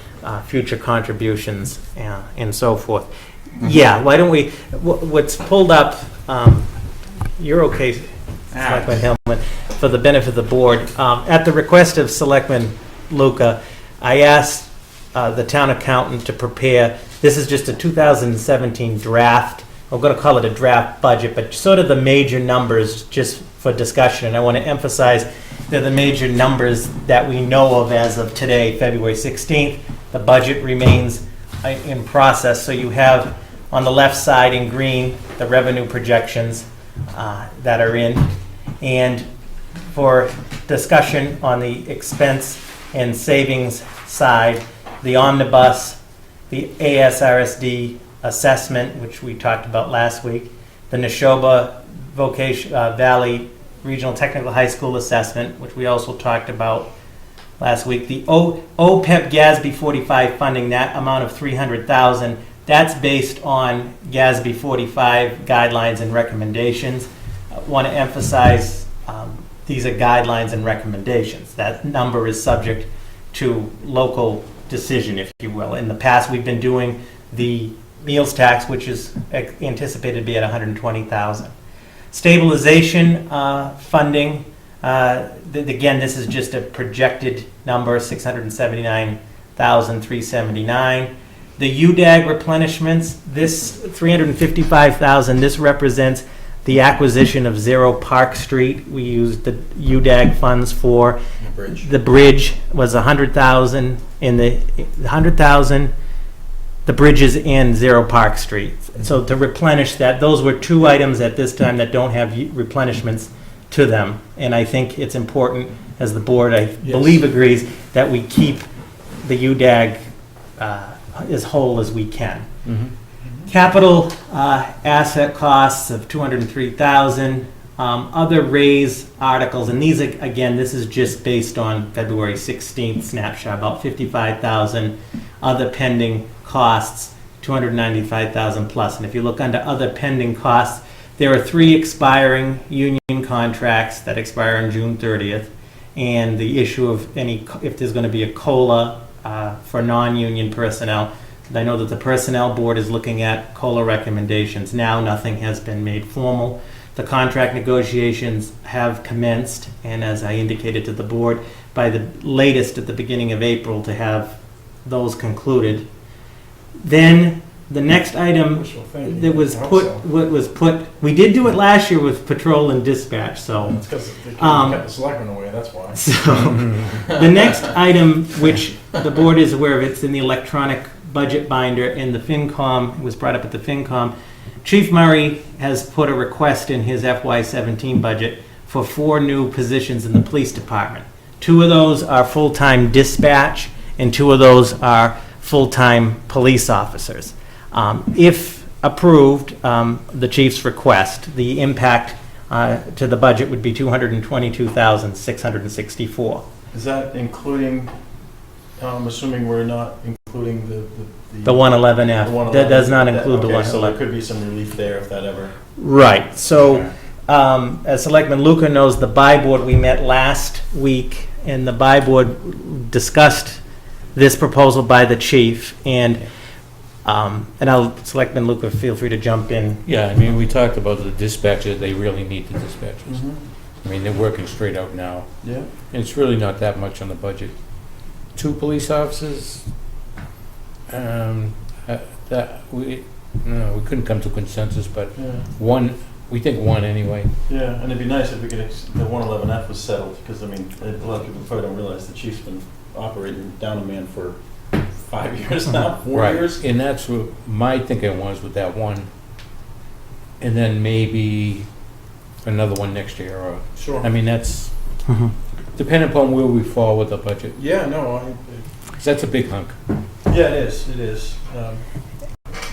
future contributions and so forth. Yeah, why don't we, what's pulled up, you're okay, Selectman Hillman, for the benefit of the board. At the request of Selectman Luca, I asked the town accountant to prepare, this is just a 2017 draft, I'm going to call it a draft budget, but sort of the major numbers just for discussion. And I want to emphasize they're the major numbers that we know of as of today, February 16th. The budget remains in process, so you have on the left side in green the revenue projections that are in. And for discussion on the expense and savings side, the omnibus, the ASRSD assessment, which we talked about last week, the Neshoba Valley Regional Technical High School assessment, which we also talked about last week. The OPEB GASB 45 funding, that amount of $300,000, that's based on GASB 45 guidelines and recommendations. I want to emphasize these are guidelines and recommendations. That number is subject to local decision, if you will. In the past, we've been doing the meals tax, which is anticipated to be at $120,000. Stabilization funding, again, this is just a projected number, $679,379. The UDAG replenishments, this $355,000, this represents the acquisition of 0 Park Street. We used the UDAG funds for the bridge was $100,000 in the $100,000. The bridges and 0 Park Street. So to replenish that, those were 2 items at this time that don't have replenishments to them. And I think it's important, as the board, I believe, agrees, that we keep the UDAG as whole as we can. Capital asset costs of $203,000. Other raise articles, and these, again, this is just based on February 16th snapshot, about $55,000. Other pending costs, $295,000 plus. And if you look under other pending costs, there are 3 expiring union contracts that expire on June 30th, and the issue of if there's going to be a COLA for non-union personnel. I know that the Personnel Board is looking at COLA recommendations. Now nothing has been made formal. The contract negotiations have commenced, and as I indicated to the board, by the latest at the beginning of April to have those concluded. Then the next item that was put, we did do it last year with patrol and dispatch, so. It's because they kept the selectmen away, that's why. So, the next item, which the board is aware of, it's in the electronic budget binder in the FinCom, it was brought up at the FinCom. Chief Murray has put a request in his FY17 budget for 4 new positions in the police department. 2 of those are full-time dispatch, and 2 of those are full-time police officers. If approved, the chief's request, the impact to the budget would be $222,664. Is that including, assuming we're not including the 111F. That does not include the 111. So there could be some relief there if that ever. Right. So, as Selectman Luca knows, the BI board, we met last week, and the BI board discussed this proposal by the chief, and Selectman Luca, feel free to jump in. Yeah, I mean, we talked about the dispatchers, they really need the dispatchers. I mean, they're working straight out now. Yeah. And it's really not that much on the budget. 2 police officers, we couldn't come to consensus, but one, we think 1 anyway. Yeah, and it'd be nice if we could, the 111F was settled, because, I mean, a lot of people probably don't realize the chief's been operating down a man for 5 years now, 4 years. And that's what my thinking was with that 1. And then maybe another 1 next year, or, Sure. I mean, that's depending upon where we fall with the budget. Yeah, no, 'Cause that's a big hunk. yeah, it is.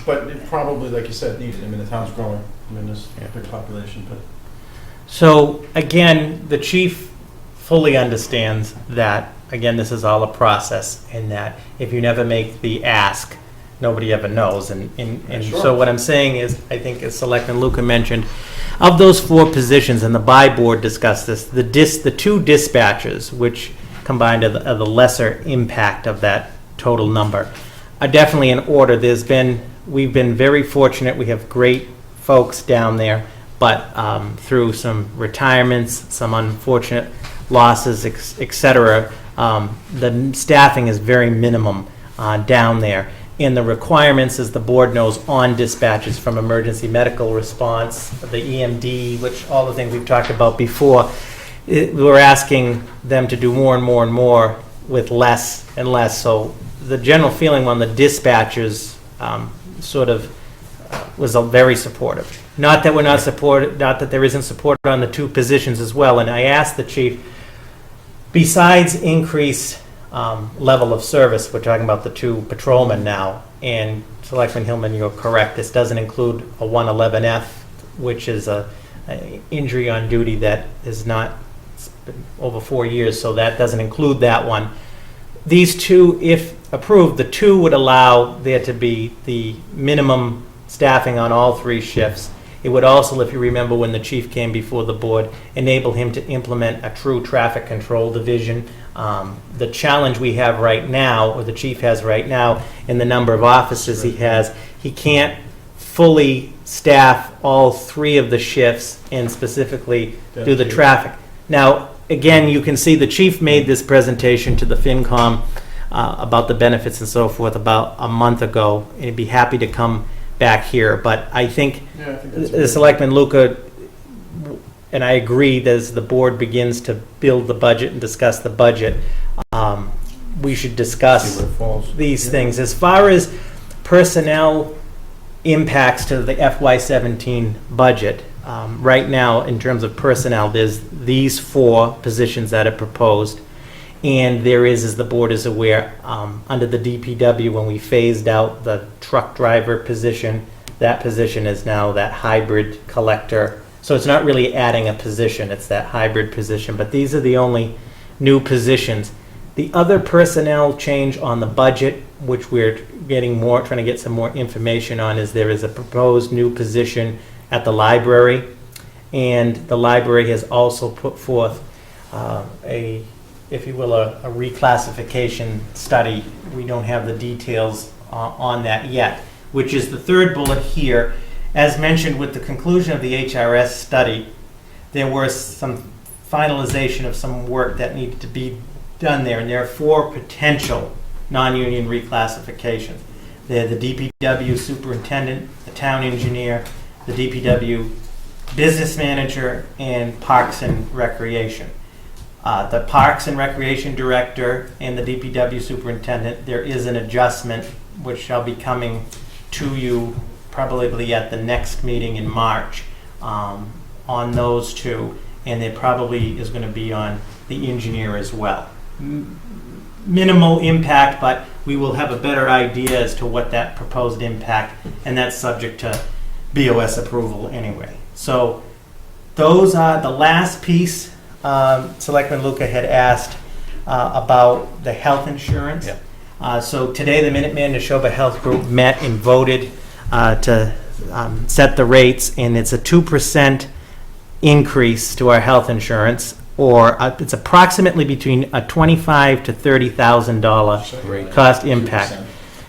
But it probably, like you said, needed. I mean, the town's growing. I mean, there's a big population, but. So, again, the chief fully understands that, again, this is all a process, and that if you never make the ask, nobody ever knows. And Sure. so what I'm saying is, I think as Selectman Luca mentioned, of those 4 positions, and the BI board discussed this, the 2 dispatchers, which combined are the lesser impact of that total number, are definitely in order. We've been very fortunate. We have great folks down there, but through some retirements, some unfortunate losses, et cetera, the staffing is very minimum down there. And the requirements, as the board knows, on dispatches from emergency medical response, the EMD, which all the things we've talked about before, we're asking them to do more and more and more with less and less. So the general feeling on the dispatchers was very supportive. Not that we're not supported, not that there isn't support on the 2 positions as well. And I asked the chief, besides increased level of service, we're talking about the 2 patrolmen now, and Selectman Hillman, you're correct, this doesn't include a 111F which is a injury on duty that is not, it's been over 4 years, so that doesn't include that one. These two, if approved, the two would allow there to be the minimum staffing on all 3 shifts. It would also, if you remember when the chief came before the board, enable him to implement a true traffic control division. The challenge we have right now, or the chief has right now, in the number of officers he has, he can't fully staff all 3 of the shifts and specifically do the traffic. Now, again, you can see the chief made this presentation to the FinCom about the benefits and so forth about a month ago, and he'd be happy to come back here. But I think the Selectman Luca, and I agree that as the board begins to build the budget and discuss the budget, we should discuss these things. As far as personnel impacts to the FY17 budget, right now, in terms of personnel, there's these 4 positions that are proposed. And there is, as the board is aware, under the DPW, when we phased out the truck driver position, that position is now that hybrid collector. So it's not really adding a position, it's that hybrid position. But these are the only new positions. The other personnel change on the budget, which we're getting more, trying to get some more information on, is there is a proposed new position at the library. And the library has also put forth if you will, a reclassification study. We don't have the details on that yet, which is the 3rd bullet here. As mentioned, with the conclusion of the HRS study, there was some finalization of some work that needed to be done there, and there are 4 potential non-union reclassifications. They're the DPW superintendent, the town engineer, the DPW business manager, and Parks and Recreation. The Parks and Recreation Director and the DPW Superintendent, there is an adjustment which shall be coming to you probably at the next meeting in March on those 2, and there probably is going to be on the engineer as well. Minimal impact, but we will have a better idea as to what that proposed impact, and that's subject to BOS approval anyway. So those are the last piece. Selectman Luca had asked about the health insurance. So today the Minuteman Neshoba Health Group met and voted to set the rates, and it's a 2% increase to our health insurance, or it's approximately between a $25,000 to $30,000 cost impact.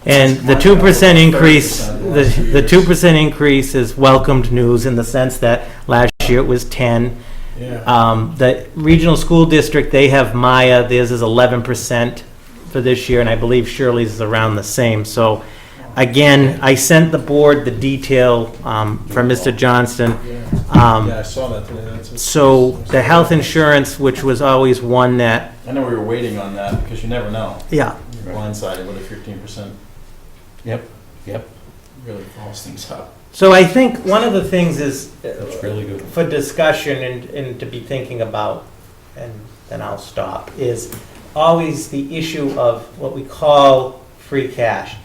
And the 2% increase, the 2% increase is welcomed news in the sense that last year it was 10. The regional school district, they have Maya, theirs is 11% for this year, and I believe Shirley's is around the same. So again, I sent the board the detail from Mr. Johnston. I saw that today. So the health insurance, which was always one that, I know we were waiting on that because you never know. yeah, You're blindsided with a 15%. Yep. Really falls things up. so I think one of the things is That's really good. for discussion and to be thinking about, and then I'll stop, is always the issue of what we call free cash.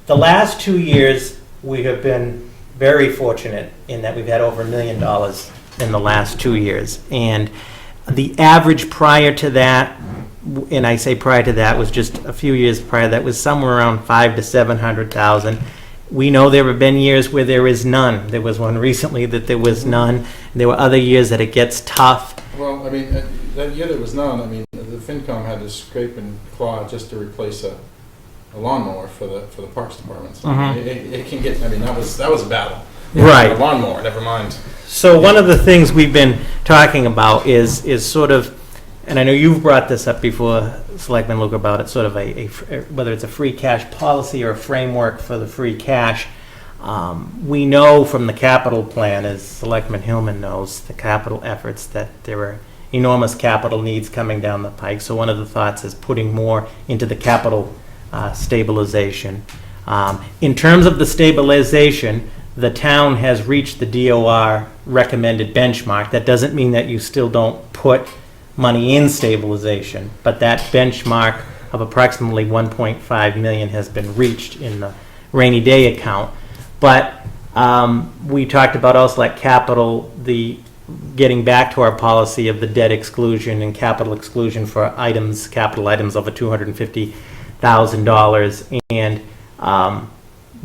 The last 2 years, we have been very fortunate in that we've had over $1 million in the last 2 years. And the average prior to that, and I say prior to that, was just a few years prior, that was somewhere around $500,000 to $700,000. We know there have been years where there is none. There was one recently that there was none. There were other years that it gets tough. Well, I mean, that year there was none. I mean, the FinCom had to scrape and claw just to replace a lawnmower for the Parks Department. So it can get. I mean, that was a battle. Right. A lawnmower, never mind. So one of the things we've been talking about is sort of, and I know you've brought this up before, Selectman Luke, about it, sort of whether it's a free cash policy or a framework for the free cash. We know from the capital plan, as Selectman Hillman knows, the capital efforts, that there are enormous capital needs coming down the pike. So one of the thoughts is putting more into the capital stabilization. In terms of the stabilization, the town has reached the DOR recommended benchmark. That doesn't mean that you still don't put money in stabilization, but that benchmark of approximately 1.5 million has been reached in the rainy day account. But We talked about also like capital, the getting back to our policy of the debt exclusion and capital exclusion for items, capital items over $250,000. And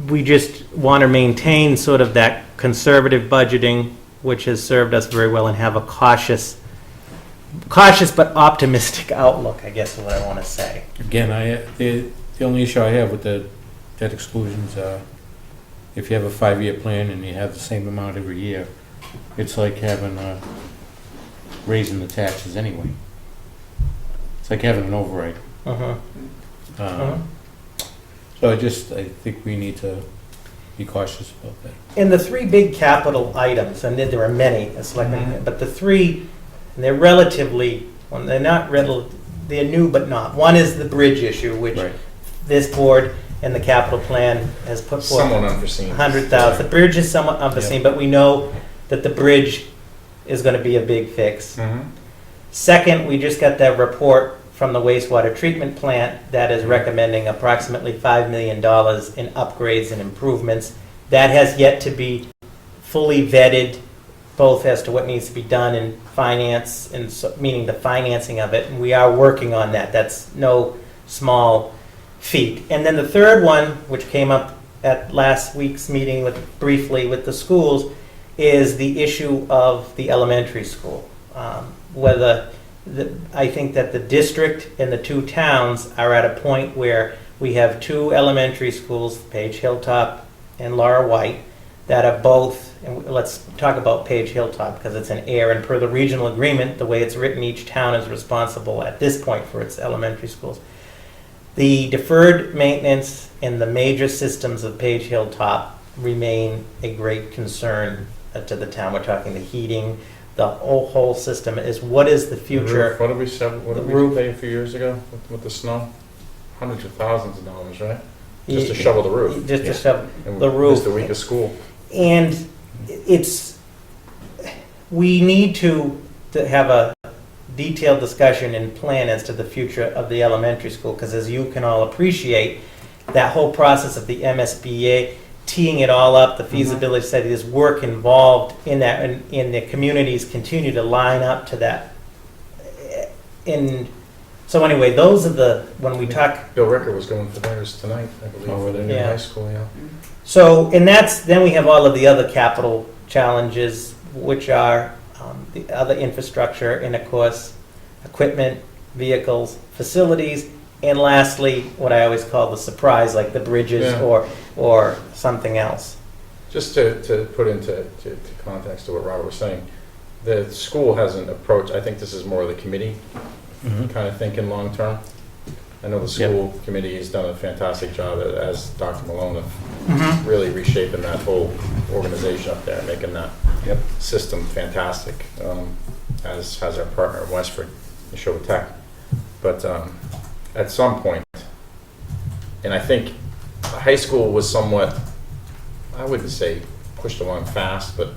we just want to maintain sort of that conservative budgeting, which has served us very well, and have a cautious but optimistic outlook, I guess is what I want to say. Again, the only issue I have with the debt exclusions, if you have a 5-year plan and you have the same amount every year, it's like having, raising the taxes anyway. It's like having an override. So I think we need to be cautious about that. And the three big capital items, and there are many, but the three, and they're relatively, well, they're not they're new but not. One is the bridge issue, which Right. this board and the capital plan has put forth. Somewhat unforeseen. 100,000. The bridge is somewhat unforeseen, but we know that the bridge is going to be a big fix. Second, we just got that report from the wastewater treatment plant that is recommending approximately $5 million in upgrades and improvements. That has yet to be fully vetted, both as to what needs to be done in finance, and meaning the financing of it, and we are working on that. That's no small feat. And then the third one, which came up at last week's meeting briefly with the schools, is the issue of the elementary school. I think that the district and the two towns are at a point where we have two elementary schools, Page Hilltop and Laura White, that are both, and let's talk about Page Hilltop because it's an Ayer, and per the regional agreement, the way it's written, each town is responsible at this point for its elementary schools. The deferred maintenance and the major systems of Page Hilltop remain a great concern to the town. We're talking the heating, the whole system is what is the future. What did we pay a few years ago with the snow? Hundreds of thousands of dollars, right? Just to shovel the roof. Just to shovel And the roof. Just the week of school. And we need to have a detailed discussion and plan as to the future of the elementary school, because as you can all appreciate, that whole process of the MSBA, teeing it all up, the feasibility study, there's work involved in that, and the communities continue to line up to that. So anyway, those are when we talk. Bill Ricker was going for theirs tonight, I believe, for the new Yeah. high school, yeah. So, and then we have all of the other capital challenges, which are the other infrastructure, and of course, equipment, vehicles, facilities, and lastly, what I always call the surprise, like the bridges Yeah. or something else. Just to put into context to what Robert was saying, the school has an approach, I think this is more of the committee kind of thinking long-term. I know the school committee has done a fantastic job, as Dr. Malone, of really reshaping that whole organization up there, making that system fantastic, as has our partner in Westford, Neshoba Tech. But at some point, and I think high school was somewhat, I wouldn't say pushed along fast, but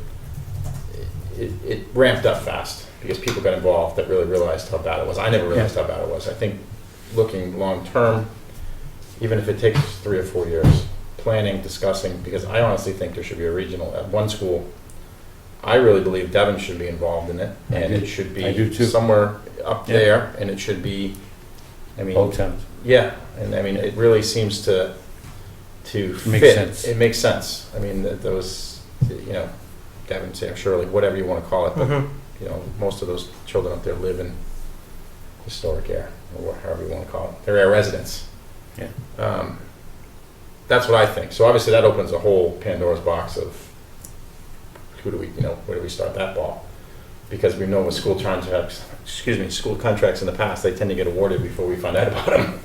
it ramped up fast because people got involved that really realized how bad it was. I never realized how bad it was. I think looking long term, even if it takes 3 or 4 years, planning, discussing, because I honestly think there should be a regional at one school. I really believe Devon should be involved in it, and it should I do be too. somewhere up there, and it should be, I mean, Both towns. yeah, and I mean, it really seems to Makes fit. sense. It makes sense. I mean, those, Devon, Sam Shirley, whatever you want to call it, but most of those children up there live in historic Ayer, or however you want to call it. They're Ayer residents. Yeah. That's what I think. So obviously that opens a whole Pandora's box of where do we start that ball? Because we know with school contracts in the past, they tend to get awarded before we find out about them.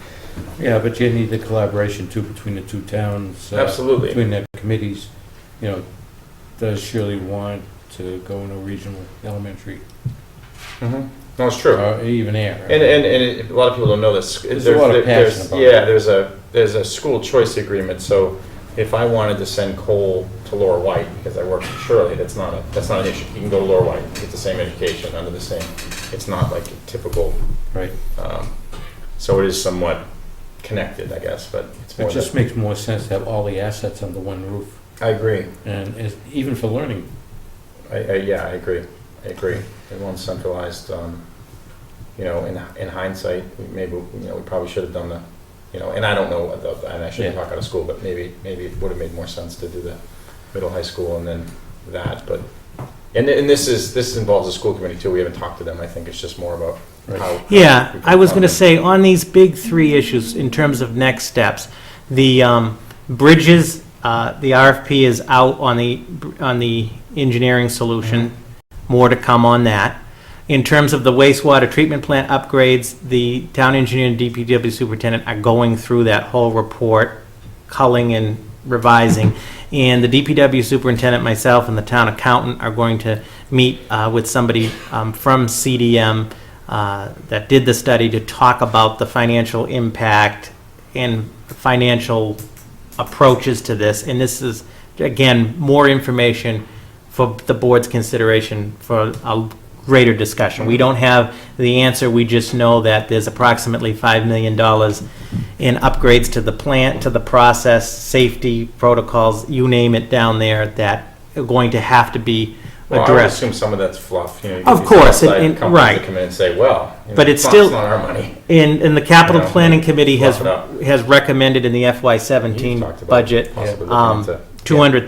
Yeah, but you need the collaboration too between the two towns. Absolutely. Between the committees. Does Shirley want to go in a regional elementary? No, it's true. Or even Ayer? And a lot of people don't know this. There's a lot of passion about it. There's a school choice agreement. So if I wanted to send Cole to Laura White because I work for Shirley, that's not an issue. You can go to Laura White, get the same education under the same. It's not like a typical. Right. So it is somewhat connected, I guess, but it's more. It just makes more sense to have all the assets under one roof. I agree. and even for learning. Yeah, I agree. Everyone's centralized, in hindsight, maybe, we probably should have done and I don't know, and I shouldn't talk out of school, but maybe it would have made more sense to do the middle high school and then that, but, and this involves the school committee too. We haven't talked to them. I think it's just more about how. Yeah, we can I was going to fund say, on these big three issues, in terms of next steps, the bridges, the RFP is out on the engineering solution. More to come on that. In terms of the wastewater treatment plant upgrades, the town engineer and DPW superintendent are going through that whole report, culling and revising. And the DPW superintendent, myself, and the town accountant are going to meet with somebody from CDM that did the study to talk about the financial impact and financial approaches to this. And this is, again, more information for the board's consideration for a greater discussion. We don't have the answer. We just know that there's approximately $5 million in upgrades to the plant, to the process, safety protocols, you name it down there, that are going to have to be Well, I would addressed. assume some of that's fluff. You Of get these course, outside and- companies right. that come in and say, well, But it's not still- not our money. And the capital You know, planning committee fluff it up. has recommended in the You've FY17 talked about budget, possibly looking into-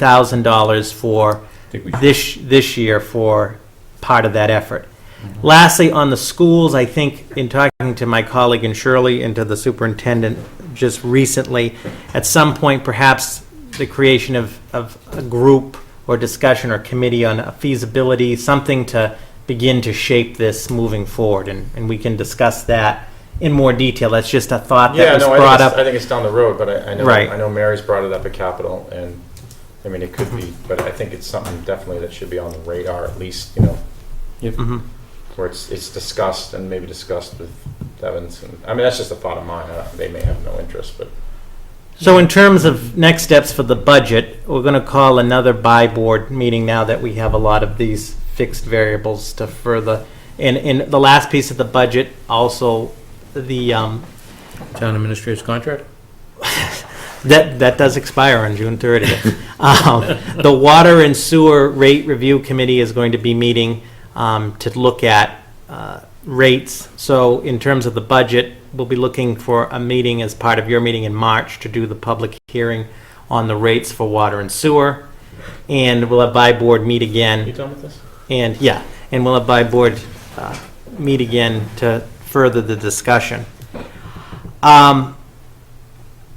$200,000 for I think we should. this year for part of that effort. Lastly, on the schools, I think in talking to my colleague in Shirley and to the superintendent just recently, at some point perhaps the creation of a group or discussion or committee on a feasibility, something to begin to shape this moving forward, and we can discuss that in more detail. That's just a thought that Yeah, was no, brought I up. think it's down the road, but I know Right. I know Mary's brought it up at Capitol, and I mean it could be, but I think it's something definitely that should be on the radar at least, Mhm. where it's discussed and maybe discussed with Evans. And I mean that's just a thought of mine. They may have no interest, but So in terms of next steps for the budget, we're going to call another by-board meeting now that we have a lot of these fixed variables to further. And the last piece of the budget, also the, Town administrator's contract? that does expire on June 30th. The Water and Sewer Rate Review Committee is going to be meeting to look at rates. So in terms of the budget, we'll be looking for a meeting as part of your meeting in March to do the public hearing on the rates for water and sewer. And we'll have by-board meet you again. done with this? And we'll have by-board meet again to further the discussion.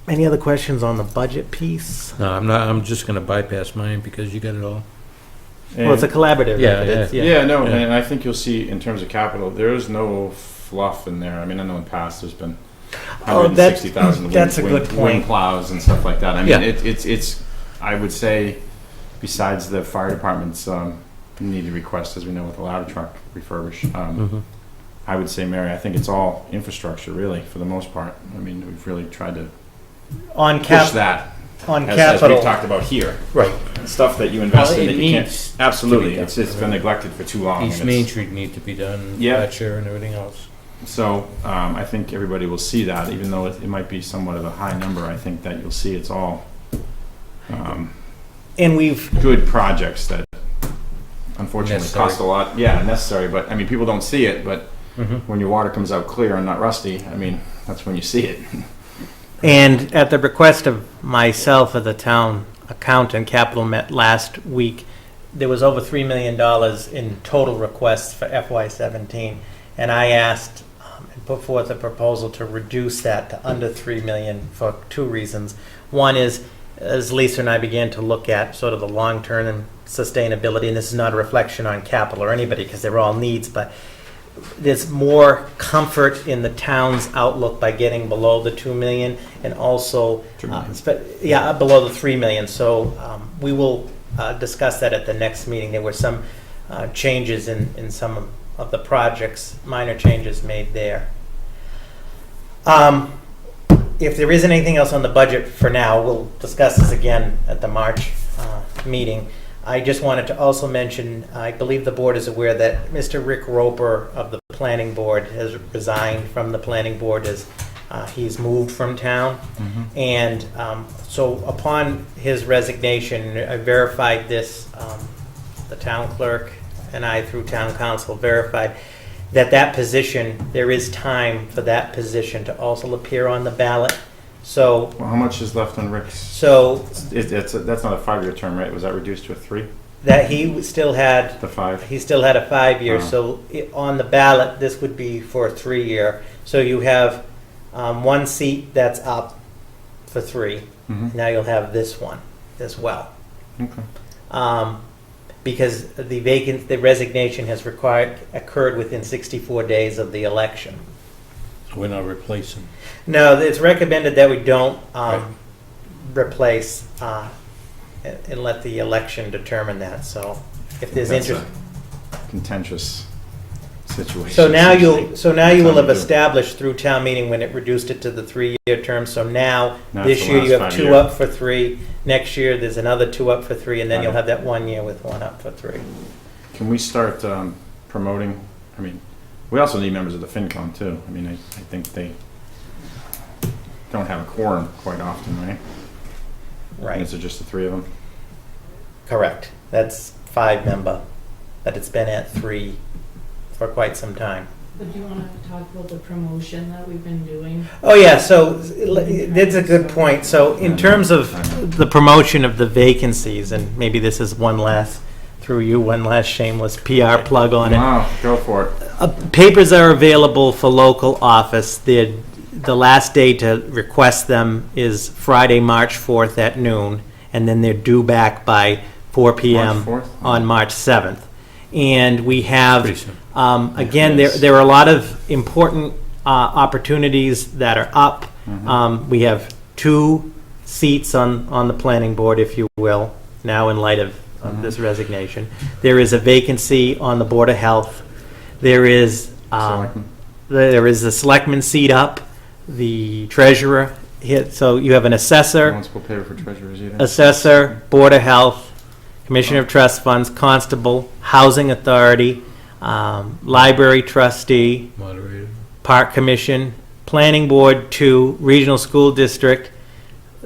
Any other questions on the budget piece? No, I'm not, I'm just gonna bypass mine because you got it all. Well, it's a collaborative. Yeah, effort. It's- Yeah, no, Yeah. and I think you'll see in terms of capital, there is no fluff in there. I mean, I know in the past there's been Oh, that's- 160,000 that's a good wind point. plows and stuff like that. I mean, Yeah. it's I would say, besides the fire department's needed request, as we know with the ladder truck refurbish, Mhm. I would say, Mary, I think it's all infrastructure really for the most part. I mean, we've really tried to On push that on as capital. we've talked about here. Right. Stuff that you invest Well, in it that you can't. needs Absolutely, to be it's done. been neglected for too long. East and Main it's- Street need to be done, Yeah. Fletcher and everything else. So I think everybody will see that, even though it might be somewhat of a high number. I think that you'll see it's all And we've, good projects that unfortunately Necessary. cost a lot. Yeah, necessary, but I mean, people don't see it, but Mhm. when your water comes out clear and not rusty, I mean, that's when you see it. and at the request of myself as the town accountant, Capital met last week, there was over $3 million in total requests for FY17. And I asked and put forth a proposal to reduce that to under $3 million for two reasons. One is, as Lisa and I began to look at sort of the long-term and sustainability, and this is not a reflection on capital or anybody because they're all needs, but there's more comfort in the town's outlook by getting below the 2 million and also, below the 3 million. So we will discuss that at the next meeting. There were some changes in some of the projects, minor changes made there. If there isn't anything else on the budget for now, we'll discuss this again at the March meeting. I just wanted to also mention, I believe the board is aware that Mr. Rick Roper of the planning board has resigned from the planning board as He's moved from town. And so upon his resignation, I verified this, the town clerk and I, through town council, verified that position, there is time for that position to also appear on the ballot. So, Well, how much is left on Rick's? so That's not a 5-year term, right? Was that reduced to a 3? that he still had, The 5? he still had a 5-year, Oh. so on the ballot, this would be for a 3-year. So you have one seat that's up for 3. Mhm. Now you'll have this one as well. Okay. Because the resignation has occurred within 64 days of the election. So we're not replacing. No, it's recommended that we don't Right. replace and let the election determine that. So if there's That's interest. a contentious situation. So now you will Time have to do it. established through town meeting when it reduced it to the 3-year term. So now, Now this it's the year you last have 2 5-year. up for 3. Next year, there's another 2 up for 3, and then you'll Right. have that 1 year with 1 up for 3. Can we start promoting, I mean, we also need members of the FinCom too. I mean, I think they don't have a quorum quite often, right? Right. Is it just the 3 of them? Correct. That's 5-member, but it's been at 3 for quite some time. But do you want to talk about the promotion that we've been doing? Oh, yeah, so that's a good point. So in terms of the promotion of the vacancies, and maybe this is one last shameless PR plug on it. Wow, go for it. Papers are available for local office. The last day to request them is Friday, March 4th at noon, and then they're due back by 4 p.m. March 4th? on March 7th. And we have, Pretty soon. again, Yes. there are a lot of important opportunities that are up. We have 2 seats on the planning board, if you will, now in light of this resignation. There is a vacancy on the Board of Health. There is Selectmen? the selectman seat up, the treasurer hit, so you have an No assessor, one's pulled paper for treasurers either. assessor, Board of Health, Commissioner of Trust Funds, Constable, Housing Authority, Library Trustee, Moderator. Park Commission, Planning Board 2, Regional School District,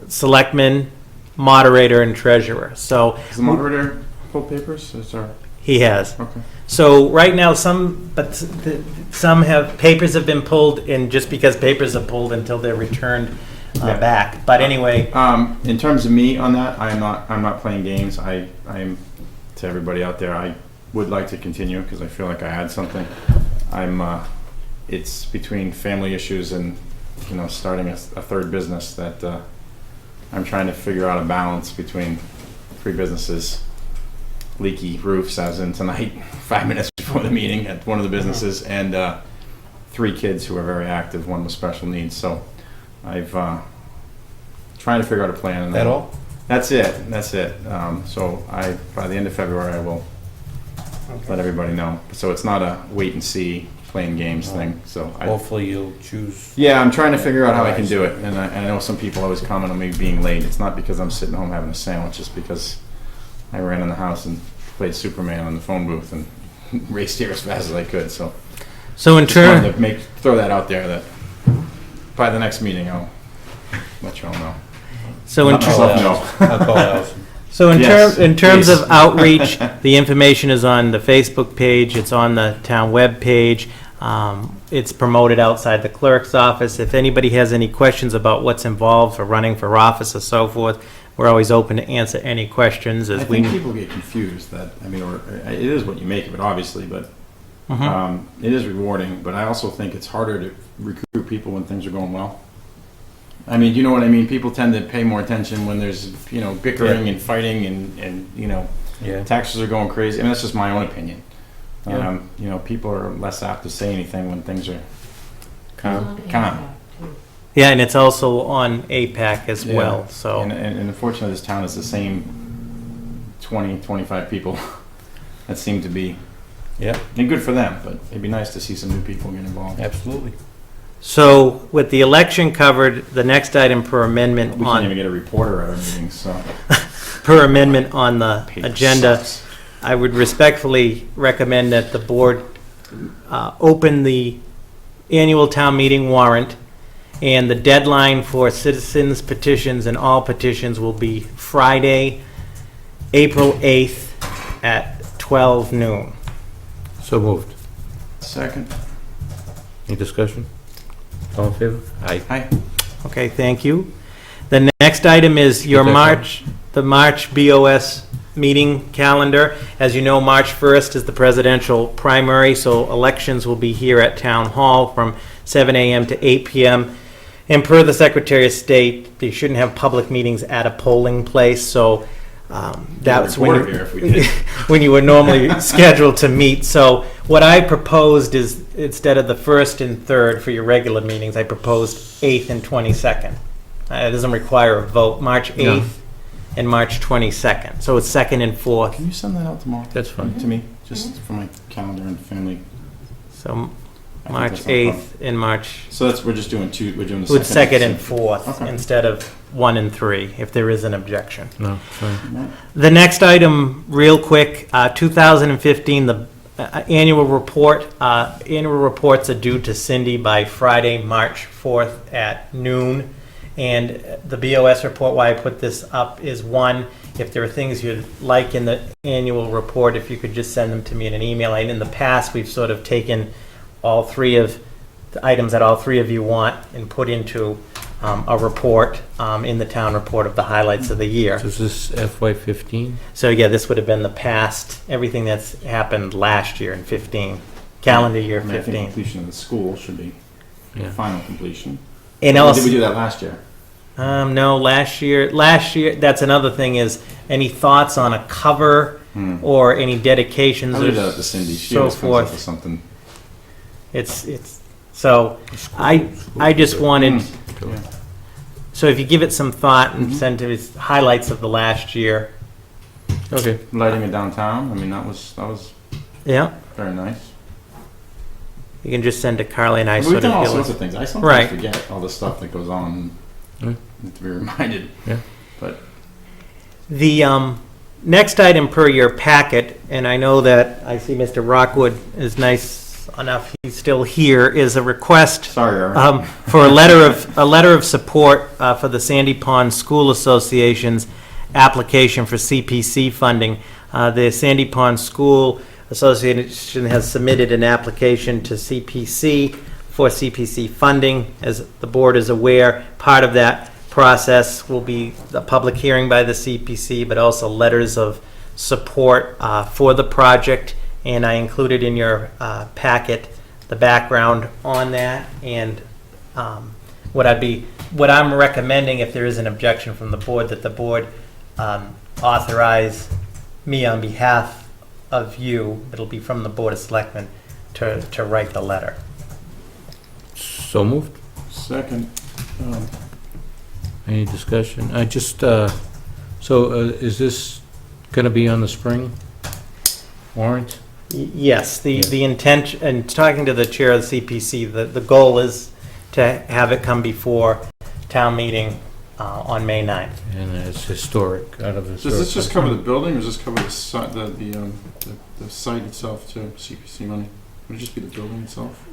Selectman, Moderator, and Treasurer. So Does the moderator pull papers? Is there, he has. okay. So right now, some papers have been pulled, and just because papers are pulled until they're returned Yeah. back. But anyway, In terms of me on that, I'm not playing games. I'm to everybody out there. I would like to continue because I feel like I had something. It's between family issues and starting a third business that I'm trying to figure out a balance between 3 businesses, leaky roofs, as in tonight, 5 minutes before the meeting at one of the businesses, and 3 kids who are very active, one with special needs. So I've trying to figure out a plan. And That all? That's it. So by the end of February, I will let everybody know. So it's not a wait and see playing games thing. So Hopefully you'll choose. yeah, I'm trying to figure out how I can do it. And I know some people always comment on me being late. It's not because I'm sitting home having a sandwich. It's because I ran in the house and played Superman on the phone booth and raced here as fast as I could. So in just wanted turn, to throw that out there that by the next meeting I'll let you all know. so in Let myself know. I'll call Allison. So Yes, in terms please. of outreach, the information is on the Facebook page, it's on the town web page, it's promoted outside the clerk's office. If anybody has any questions about what's involved for running for office or so forth, we're always open to answer any questions I as think we. people get confused that, or it is what you make of it, obviously, but Mhm. it is rewarding, but I also think it's harder to recruit people when things are going well. I mean, you know what I mean? People tend to pay more attention when there's, bickering and fighting and Yeah. taxes are going crazy. I mean, that's just my own opinion. Yeah. People are less apt to say anything when things are Calm. calm. Yeah, and it's also on APAC as Yeah. well, so. And unfortunately, this town is the same 20, 25 people that seem to be, Yeah, and good for them, but it'd be nice to see some new people get involved. absolutely. So with the election covered, the next item per amendment We can't even on, get a reporter at our meetings, so. on the Paper agenda, sucks. I would respectfully recommend that the board open the annual town meeting warrant And the deadline for citizens petitions and all petitions will be Friday, April 8th at 12 noon. So moved. Second. Any discussion? All in favor? Aye. Hi. Okay, thank you. The next item is your Get that the March BOS meeting calendar. As you know, March 1st is the presidential primary, so elections will be here at Town Hall from 7 a.m. to 8 p.m. And per the Secretary of State, they shouldn't have public meetings at a polling place, so that's Reporter here if we did. when you were normally scheduled to meet. So what I proposed is, instead of the 1st and 3rd for your regular meetings, I proposed 8th and 22nd. It doesn't require a vote, March 8th No. and March 22nd. So it's 2nd and 4th. Can you send that out tomorrow? That's fine. To me, just for my calendar and family. So I think March that's no problem. 8th and March, So we're just doing we're doing the with 2nd and second. 4th Okay. instead of 1 and 3, if there is an objection. No, fine. The next item, real quick, 2015, the annual report. Annual reports are due to Cindy by Friday, March 4th at noon. And the BOS report, why I put this up, is one, if there are things you'd like in the annual report, if you could just send them to me in an email. And in the past, we've sort of taken all three of the items that all three of you want and put into a report in the town report of the highlights of the year. So is this FY15? So yeah, this would have been the past, everything that's happened last year in 15, calendar year I mean, I think 15. completion of the school should be Yeah. final completion. And Or also, did we do that last year? no, last year, that's another thing is, any thoughts on a cover or any dedications I'll or leave that up to Cindy. She so always comes up with forth? something. So I just wanted, Yeah. so if you give it some thought and send to us highlights of the last year. Okay. Lighting it downtown. I mean, that was Yeah, very nice. you can just send to Carly and I We've sort done all of. sorts of things. I sometimes Right. forget all the stuff that goes on. Mm. To be reminded. Yeah. But The next item per your packet, and I know that I see Mr. Rockwood is nice enough, he's still here, is a request sorry, Eric. for a letter of support for the Sandy Pond School Association's application for CPC funding. The Sandy Pond School Association has submitted an application to CPC for CPC funding. As the board is aware, part of that process will be the public hearing by the CPC, but also letters of support for the project. And I included in your packet the background on that, and what I'm recommending, if there is an objection from the board, that the board authorize me on behalf of you, it'll be from the Board of Selectmen, to write the letter. So moved. Second. Any discussion? I just, is this going to be on the spring warrant? Yes, Yeah. the intention, and talking to the chair of the CPC, the goal is to have it come before town meeting on May 9th. And it's historic, out of Does historic. this just cover the building, or does this cover the site itself too? CPC money? Would it just be the building itself?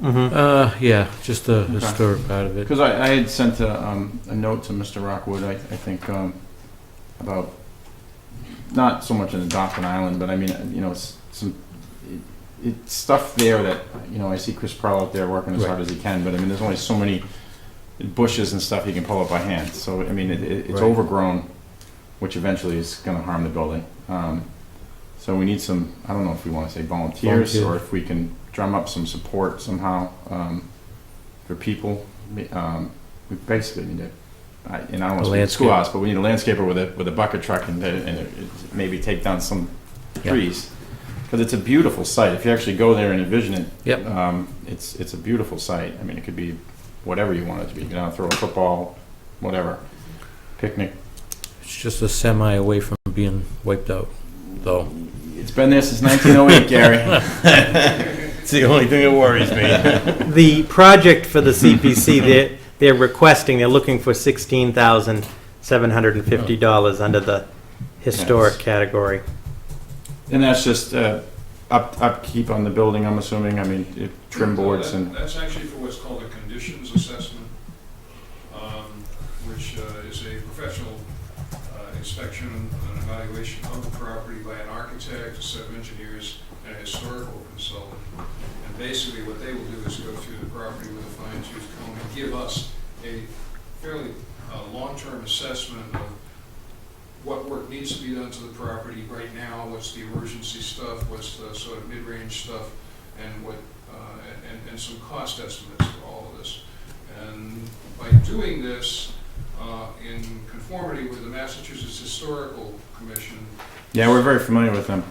Yeah, just the historic part of it. Because I had sent a note to Mr. Rockwood, I think, about, not so much in the Dauphin Island, but I mean, it's stuff there that, I see Chris Prowl out there working as hard as he can, but I mean, there's only so many bushes and stuff he can pull up by hand. So, I mean, it's Right. overgrown, which eventually is going to harm the building. So we need some, I don't know if we want to say volunteers, or if we can drum up some support somehow for people. We basically need and I don't want to speak to schoolhouse, but we need a landscaper with a bucket truck and maybe take down some trees. Because it's a beautiful site. If you actually go there and envision it, Yep. It's a beautiful site. I mean, it could be whatever you want it to be. You can throw a football, whatever, picnic. It's just a semi away from being wiped out, though. It's been there since 1908, Gary. It's the only thing that worries me. The project for the CPC, they're looking for $16,750 under the historic category. And that's just upkeep on the building, I'm assuming. I mean, trim boards and. That's actually for what's called a conditions assessment. which is a professional inspection and evaluation of the property by an architect, a set of engineers, and a historical consultant. And basically what they will do is go through the property with a fine-tooth comb and give us a fairly long-term assessment of what work needs to be done to the property right now, what's the emergency stuff, what's the sort of mid-range stuff, and what and some cost estimates for all of this. And by doing this in conformity with the Massachusetts Historical Commission. Yeah, we're very familiar with them.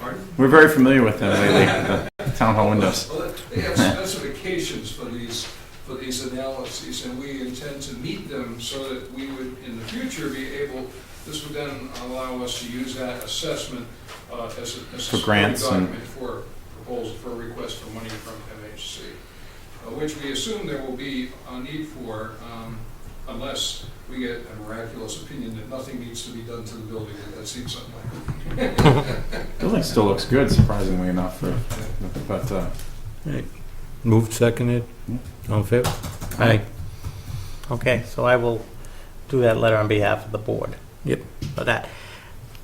Pardon? We're very familiar with them lately, the town hall windows. Well, they have specifications for these analyses, and we intend to meet them so that we would, in the future, be able. This would then allow us to use that assessment as a For grants document for proposal for a request for money from MHC, which we assume there will be a need for unless we get a miraculous opinion that nothing needs to be done to the building. That seems unlikely. Building still looks good, surprisingly enough. But Moved, seconded, all in favor? Aye. Okay, so I will do that letter on behalf of the board. Yep. For that.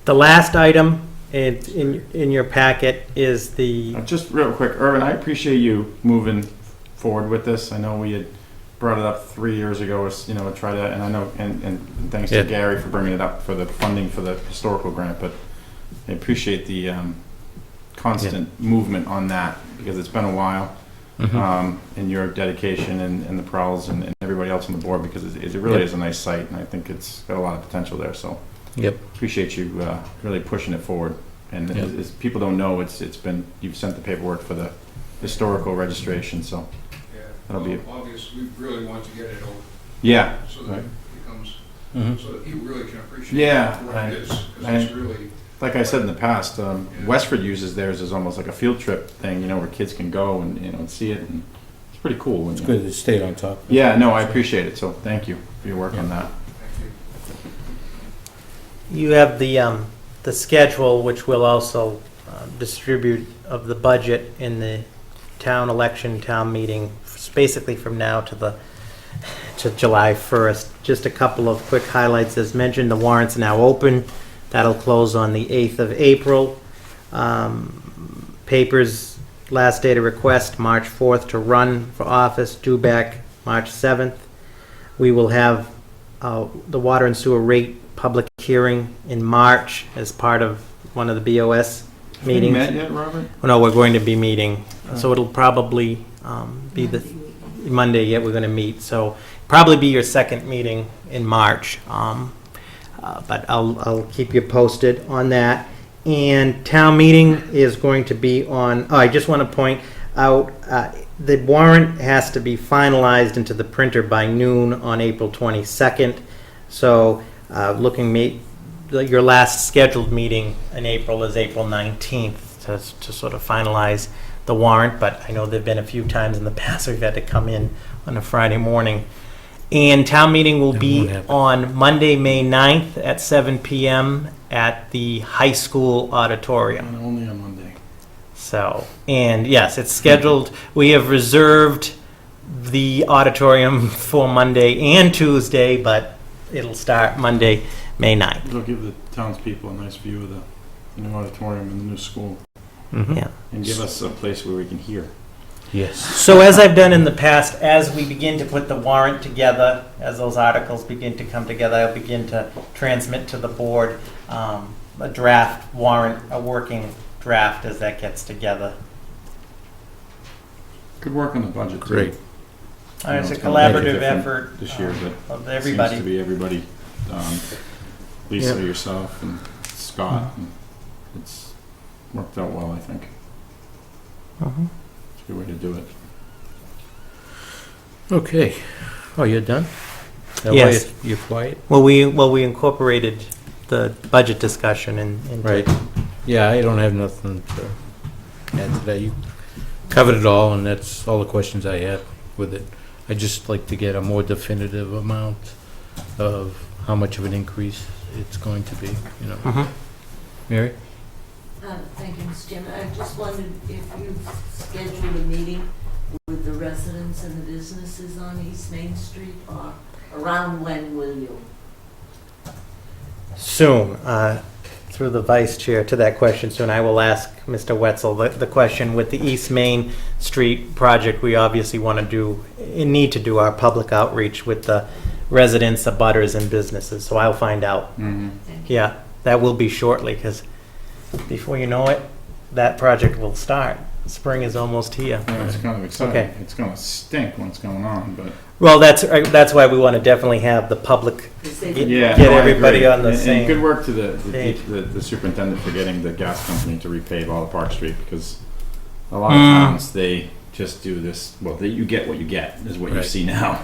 The last item in your packet is the, just real quick, Irvin, I appreciate you moving forward with this. I know we had brought it up 3 years ago, try to, and I know, and thanks to Gary for bringing it up for the funding for the historical grant, but I appreciate the constant movement on that, because it's been a while, and your dedication and the Prowls and everybody else on the board, because it really is a nice site, and I think it's got a lot of potential there, so appreciate you really pushing it forward. And as people don't know, you've sent the paperwork for the historical registration, so that'll be obvious. We really want to get it over. Yeah. So that it becomes so that you really can appreciate what it is, because it's really. Like I said in the past, Westford uses theirs as almost like a field trip thing, where kids can go and see it, and it's pretty cool. It's good to stay on top. Yeah, no, I appreciate it. So thank you for your work on that. you have the schedule, which will also distribute of the budget in the town meeting, basically from now to July 1st. Just a couple of quick highlights. As mentioned, the warrant's now open. That'll close on the 8th of April. Papers, last day to request, March 4th to run for office, due back March 7th. We will have the water and sewer rate public hearing in March as part of one of the BOS meetings. Have you met yet, Robert? No, we're going to be meeting, so it'll probably be the Monday yet we're going to meet. So probably be your second meeting in March. But I'll keep you posted on that. And town meeting is going to be on, I just want to point out, the warrant has to be finalized into the printer by noon on April 22nd. So your last scheduled meeting in April is April 19th to sort of finalize the warrant. But I know there have been a few times in the past we've had to come in on a Friday morning. And town meeting will be on Monday, May 9th at 7 p.m. at the high school auditorium. And only on Monday. So, and yes, it's scheduled. We have reserved the auditorium for Monday and Tuesday, but it'll start Monday, May 9th. It'll give the townspeople a nice view of the new auditorium and the new school. Yeah. And give us a place where we can hear. Yes. So as I've done in the past, as we begin to put the warrant together, as those articles begin to come together, I'll begin to transmit to the board a draft warrant, a working draft as that gets together. Good work on the budget. Too. Great. It's a collaborative effort this year, but of everybody. seems to be everybody. Lisa, yourself, and Scott. And it's worked out well, I think. It's a good way to do it. Okay. Oh, you're done? That Yes. why you're quiet? Well, we incorporated the budget discussion in. Right. Yeah, I don't have nothing to add to that. You covered it all, and that's all the questions I had with it. I'd just like to get a more definitive amount of how much of an increase it's going to be, Mary? Thank you, Mr. Chairman. I just wondered if you've scheduled a meeting with the residents and the businesses on East Main Street, or Around when will you? Soon, through the vice chair to that question soon, I will ask Mr. Wetzel the question with the East Main Street project. We obviously want to do, need to do our public outreach with the residents, the butters, and businesses, so I'll find out. Mhm. Yeah, that will be shortly, because before you know it, that project will start. Spring is almost here. Yeah, it's kind of exciting. Okay. It's gonna stink what's going on, but. Well, that's why we want to definitely have the public, Yeah, get no, I everybody agree. on the And same good work to page. the superintendent for getting the gas company to repave all of Park Street, because a lot of Mm. towns, they just do this, well, you get what you get, is what you Right. see now.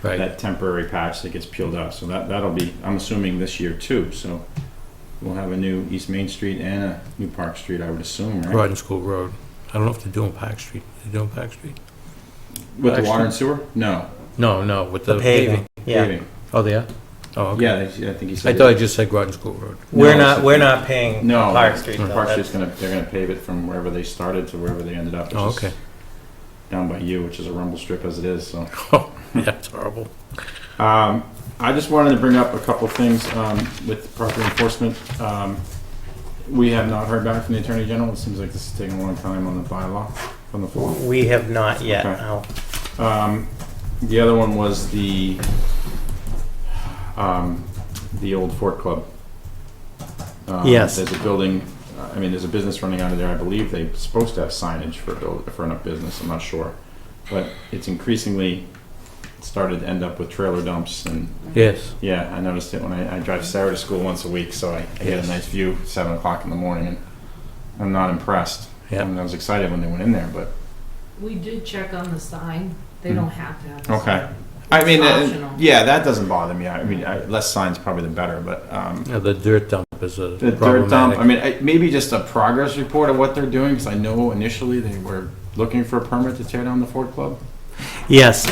Right. That temporary patch that gets peeled up, so that'll be, I'm assuming this year too, so we'll have a new East Main Street and a new Park Street, I would assume, right? Groton School Road. I don't know if they're doing Park Street. They're doing Park Street? With the water and sewer? No. No, with the the paving. Yeah, Paving. Oh, they are? Oh, okay. Yeah, I think he I said. thought I just said Groton School Road. we're No, we're not paying No, Park Street. though. Park That's- Street's they're gonna pave it from wherever they started to wherever they ended up, Oh, which is okay. down by you, which is a rumble strip as it is, so. Oh, yeah, it's horrible. I just wanted to bring up a couple things with property enforcement. We have not heard back from the Attorney General. It seems like this is taking a long time on the bylaw from the floor. We have not yet. Okay. No. The other one was the old Fort Club. Yes. There's a building, there's a business running out of there. I believe they're supposed to have signage for a business. I'm not sure. But it's increasingly started to end up with trailer dumps and, Yes. yeah, I noticed it when I drive Sarah to school once a week, so I get a nice view 7 o'clock in the morning, and I'm not impressed. Yeah. And I was excited when they went in there, but. We did check on the sign. They don't have to have a Okay. sign. I mean, It's optional. yeah, that doesn't bother me. Less signs probably the better, but, Yeah, the dirt dump is a the dirt dump, problematic. maybe just a progress report of what they're doing, because I know initially they were looking for a permit to tear down the Ford Club. Yes,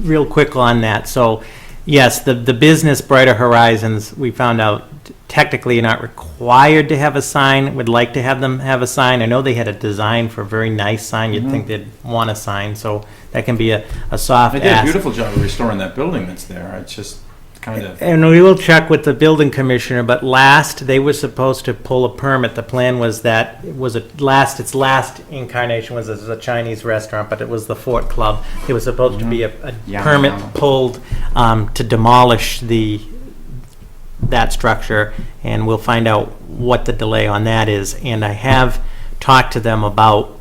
real quick on that. So, yes, the business Brighter Horizons, we found out technically you're not required to have a sign, would like to have them have a sign. I know they had a design for a very nice sign. You'd think they'd want a sign, so that can be a soft They did a ask. beautiful job of restoring that building that's there. It's just kind of, And we will check with the building commissioner, but last, they were supposed to pull a permit. The plan was that it was its last incarnation was as a Chinese restaurant, but it was the Fort Club. There was supposed to be a Yum, permit yum. pulled to demolish that structure, and we'll find out what the delay on that is. And I have talked to them about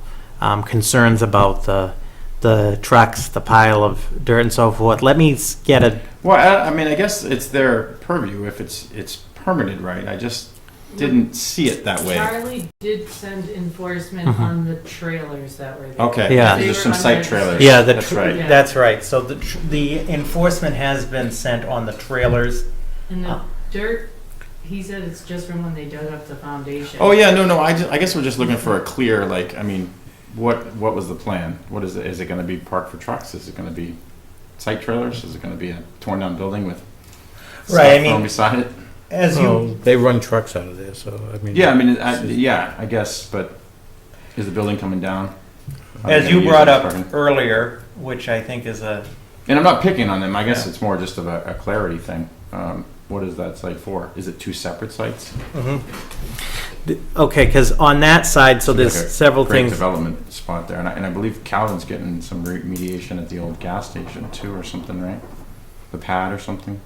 concerns about the trucks, the pile of dirt and so forth. Let me get a well, I guess it's their purview if it's permitted right. I just didn't see it that way. Charlie did send enforcement Mhm. on the trailers that were there. Okay, Yeah. there's some site trailers. Yeah, That's right. Yeah. That's right. So the enforcement has been sent on the trailers. And the dirt, he said it's just from when they dug up the foundation. Oh, yeah, no, I guess we're just looking for a clear, what was the plan? What is it? Is it gonna be parked for trucks? Is it gonna be site trailers? Is it gonna be a torn down building with Right, I stuff mean- thrown beside it? As Oh, they run trucks out of there, so, I mean. Yeah, I guess, but is the building coming down? Are they as gonna you use brought it up as parking? earlier, which I think is a And I'm not picking on them, I guess Yeah. it's more just of a clarity thing. What is that site for? Is it two separate sites? okay, because on that side, so there's Seems like a several great things. development spot there, and I believe Calvin's getting some remediation at the old gas station too, or something, right? The pad or something?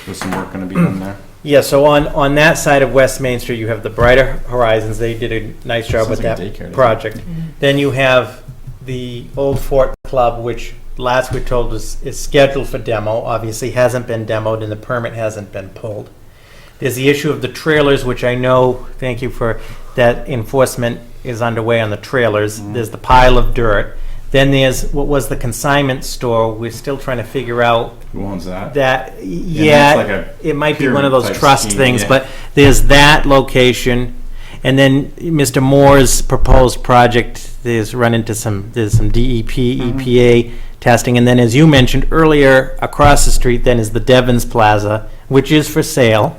There's some work gonna be done there? Yeah, so on that side of West Main Street, you have the Brighter Horizons. They did a nice job with Sounds that like a daycare, doesn't it? project. Then you have the old Fort Club, which last we're told is scheduled for demo. Obviously hasn't been demoed and the permit hasn't been pulled. There's the issue of the trailers, which I know, thank you for that, enforcement is underway on the trailers. There's the pile of dirt. Then there's what was the consignment store. We're still trying to figure out Who owns that? that, that's like a it might be one of those pyramid type trust scheme, things, yeah. but there's that location. And then Mr. Moore's proposed project, there's some DEP, EPA testing. And then, as you mentioned earlier, across the street then is the Devon's Plaza, which is for sale.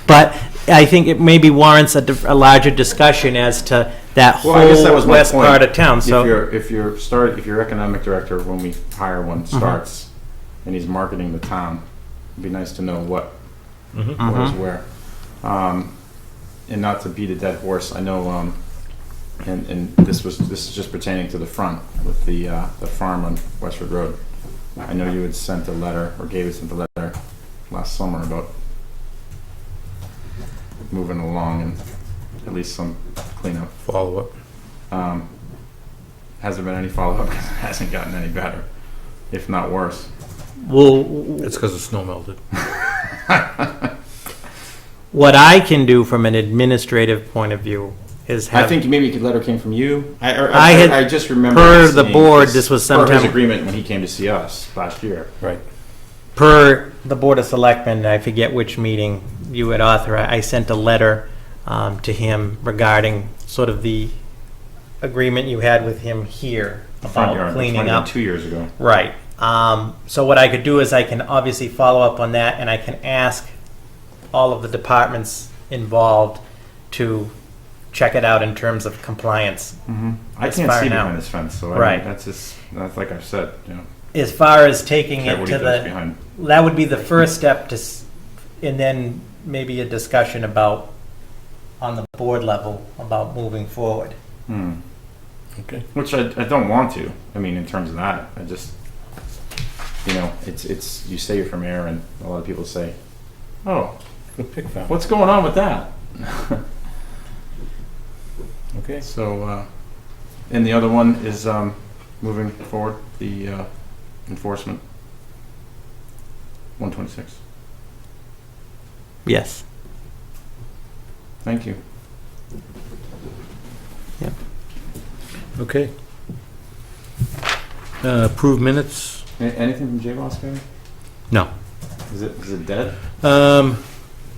But I think it maybe warrants a larger discussion as to that Well, I guess that whole was my west point. part of town. So If your economic director, when we hire one, starts, and he's marketing the town. It'd be nice to know what Mhm. is where. And not to beat a dead horse, I know, and this is just pertaining to the front with the farm on Westford Road. I know you had sent a letter, or Gabe had sent a letter last summer about moving along and at least some cleanup. Follow-up. Hasn't been any follow-up because it hasn't gotten any better, if not worse. Well, It's because the snow melted. what I can do from an administrative point of view is have. I think maybe a letter came from you. I just remember. per the seeing board, this was per his sometime- agreement when he came to see us last year. Right. Per the Board of Selectmen, I forget which meeting you had authorized, I sent a letter to him regarding sort of the agreement you had with him here Front yard, about which cleaning might have up. been 2 years ago. Right. So what I could do is I can obviously follow up on that, and I can ask all of the departments involved to check it out in terms of compliance. I As can't far see now. behind this fence, so I Right. mean, that's like I've said, you know. As far as taking Care it what to he does the, behind. that would be the first step to, and then maybe a discussion about, on the board level, about moving forward. Okay. Which I don't want to. I mean, in terms of that, I just, you know, it's you say you're from Ayer, and a lot of people say, "Oh, Good pick, Val. what's going on with that?" Okay. So, and the other one is moving forward the enforcement. 126. Yes. Thank you. Okay. Approved minutes? Anything from J Boss, Gary? No. Is it dead?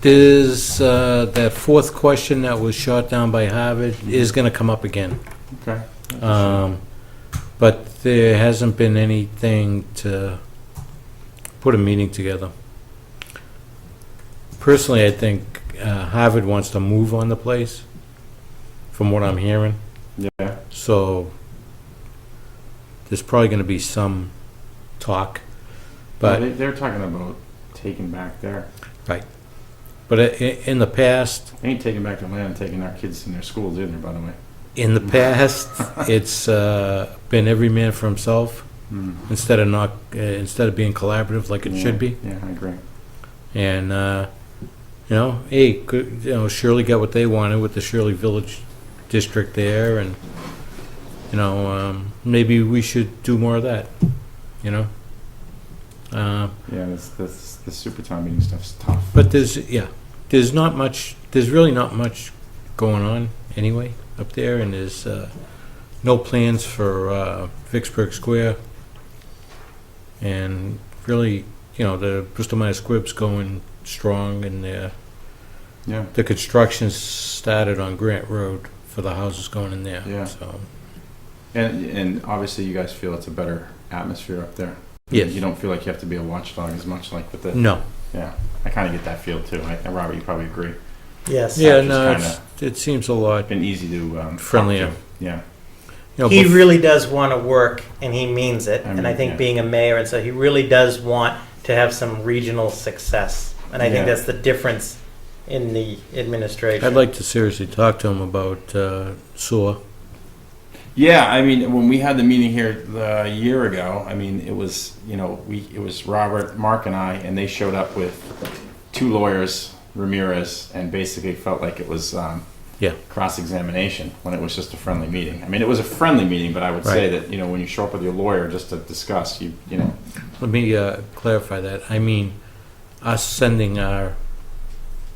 There's that fourth question that was shot down by Harvard is going to come up again. Okay. But there hasn't been anything to put a meeting together. Personally, I think Harvard wants to move on the place, from what I'm hearing. Yeah. So there's probably going to be some talk. But they're talking about taking back their. but in the past, They ain't taking back their land, taking our kids in their schools either, by the way. in the past, it's been every man for himself instead of being collaborative like it should be. Yeah, I agree. And hey, Shirley got what they wanted with the Shirley Village district there, and maybe we should do more of that. Yeah, this super town meeting stuff's tough. But there's really not much going on anyway up there, and there's no plans for Vicksburg Square, and really, the Bristol Myers Squibb's going strong, and the construction started on Grant Road for the houses going in there. Yeah. So And obviously you guys feel it's a better atmosphere up there. yes, You don't feel like you have to be a watchdog as much like with the. no, Yeah, I kind of get that feel too. And Robert, you probably agree. Yes. yeah, just no, kinda- it seems a lot Been easy to talk friendlier. to. Yeah. He really does want to work, and he means it. I And I mean, think yeah. being a mayor, and so he really does want to have some regional success. And I think Yeah. that's the difference in the administration. I'd like to seriously talk to him about sewer. Yeah, I mean, when we had the meeting here a year ago, I mean, it was, it was Robert, Mark, and I, and they showed up with 2 lawyers, Ramirez, and basically felt like it was cross-examination when it was just a friendly meeting. I mean, it was a friendly meeting, but I would say that, when you show up with your lawyer just to discuss, you know. Let me clarify that. I mean, us sending our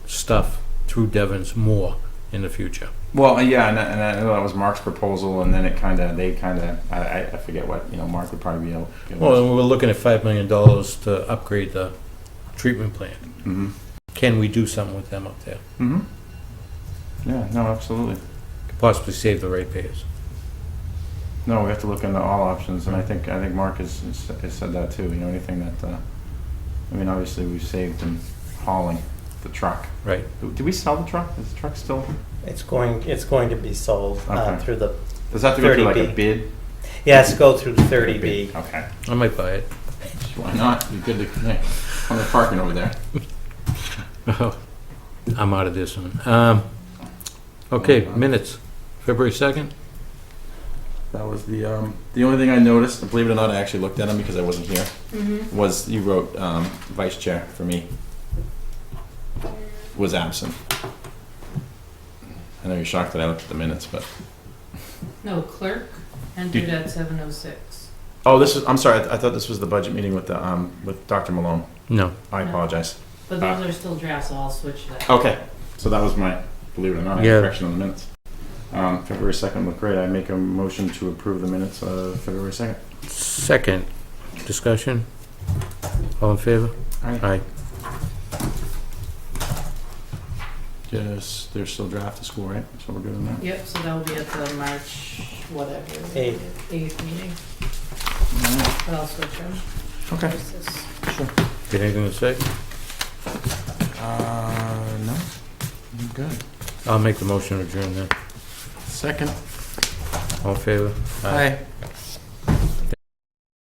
stuff through Devon's more in the future. Well, yeah, and I know that was Mark's proposal, and then I forget what, Mark would probably be able. Well, and we're looking at $5 million to upgrade the treatment plant. Mm-hmm. Can we do something with them up there? Mm-hmm. Yeah, no, absolutely. Could possibly save the ratepayers. No, we have to look into all options, and I think Mark has said that too. Anything that, obviously we've saved in hauling the truck. Right. Did we sell the truck? Is the truck still? It's going to be sold Okay. through the. Does that have to go through like a 30B. bid? It has to go through 30B. Okay. I might buy it. Why not? Be good to, hey, on the parking over there. I'm out of this one. Okay, minutes, February 2nd? That was the only thing I noticed, believe it or not, I actually looked at them because I wasn't here, Mm-hmm. was you wrote vice chair for me. Was absent. I know you're shocked that I looked at the minutes, but. No, clerk entered at 7:06. Oh, I'm sorry, I thought this was the budget meeting with with Dr. Malone. No. I No. apologize. But those are still drafts, so I'll switch that. Okay, so that was my, believe it or not, I Yeah. had a correction on the minutes. February 2nd looked great. I make a motion to approve the minutes of February 2nd. Second, discussion? All in favor? Aye. Yes, there's still draft to school, right? So we're good on that? Yep, so that will be at the March, whatever. 8th meeting. But I'll switch them. Okay. Got anything to say? No. I'm good. I'll make the motion to adjourn then. Second. All in favor? Aye.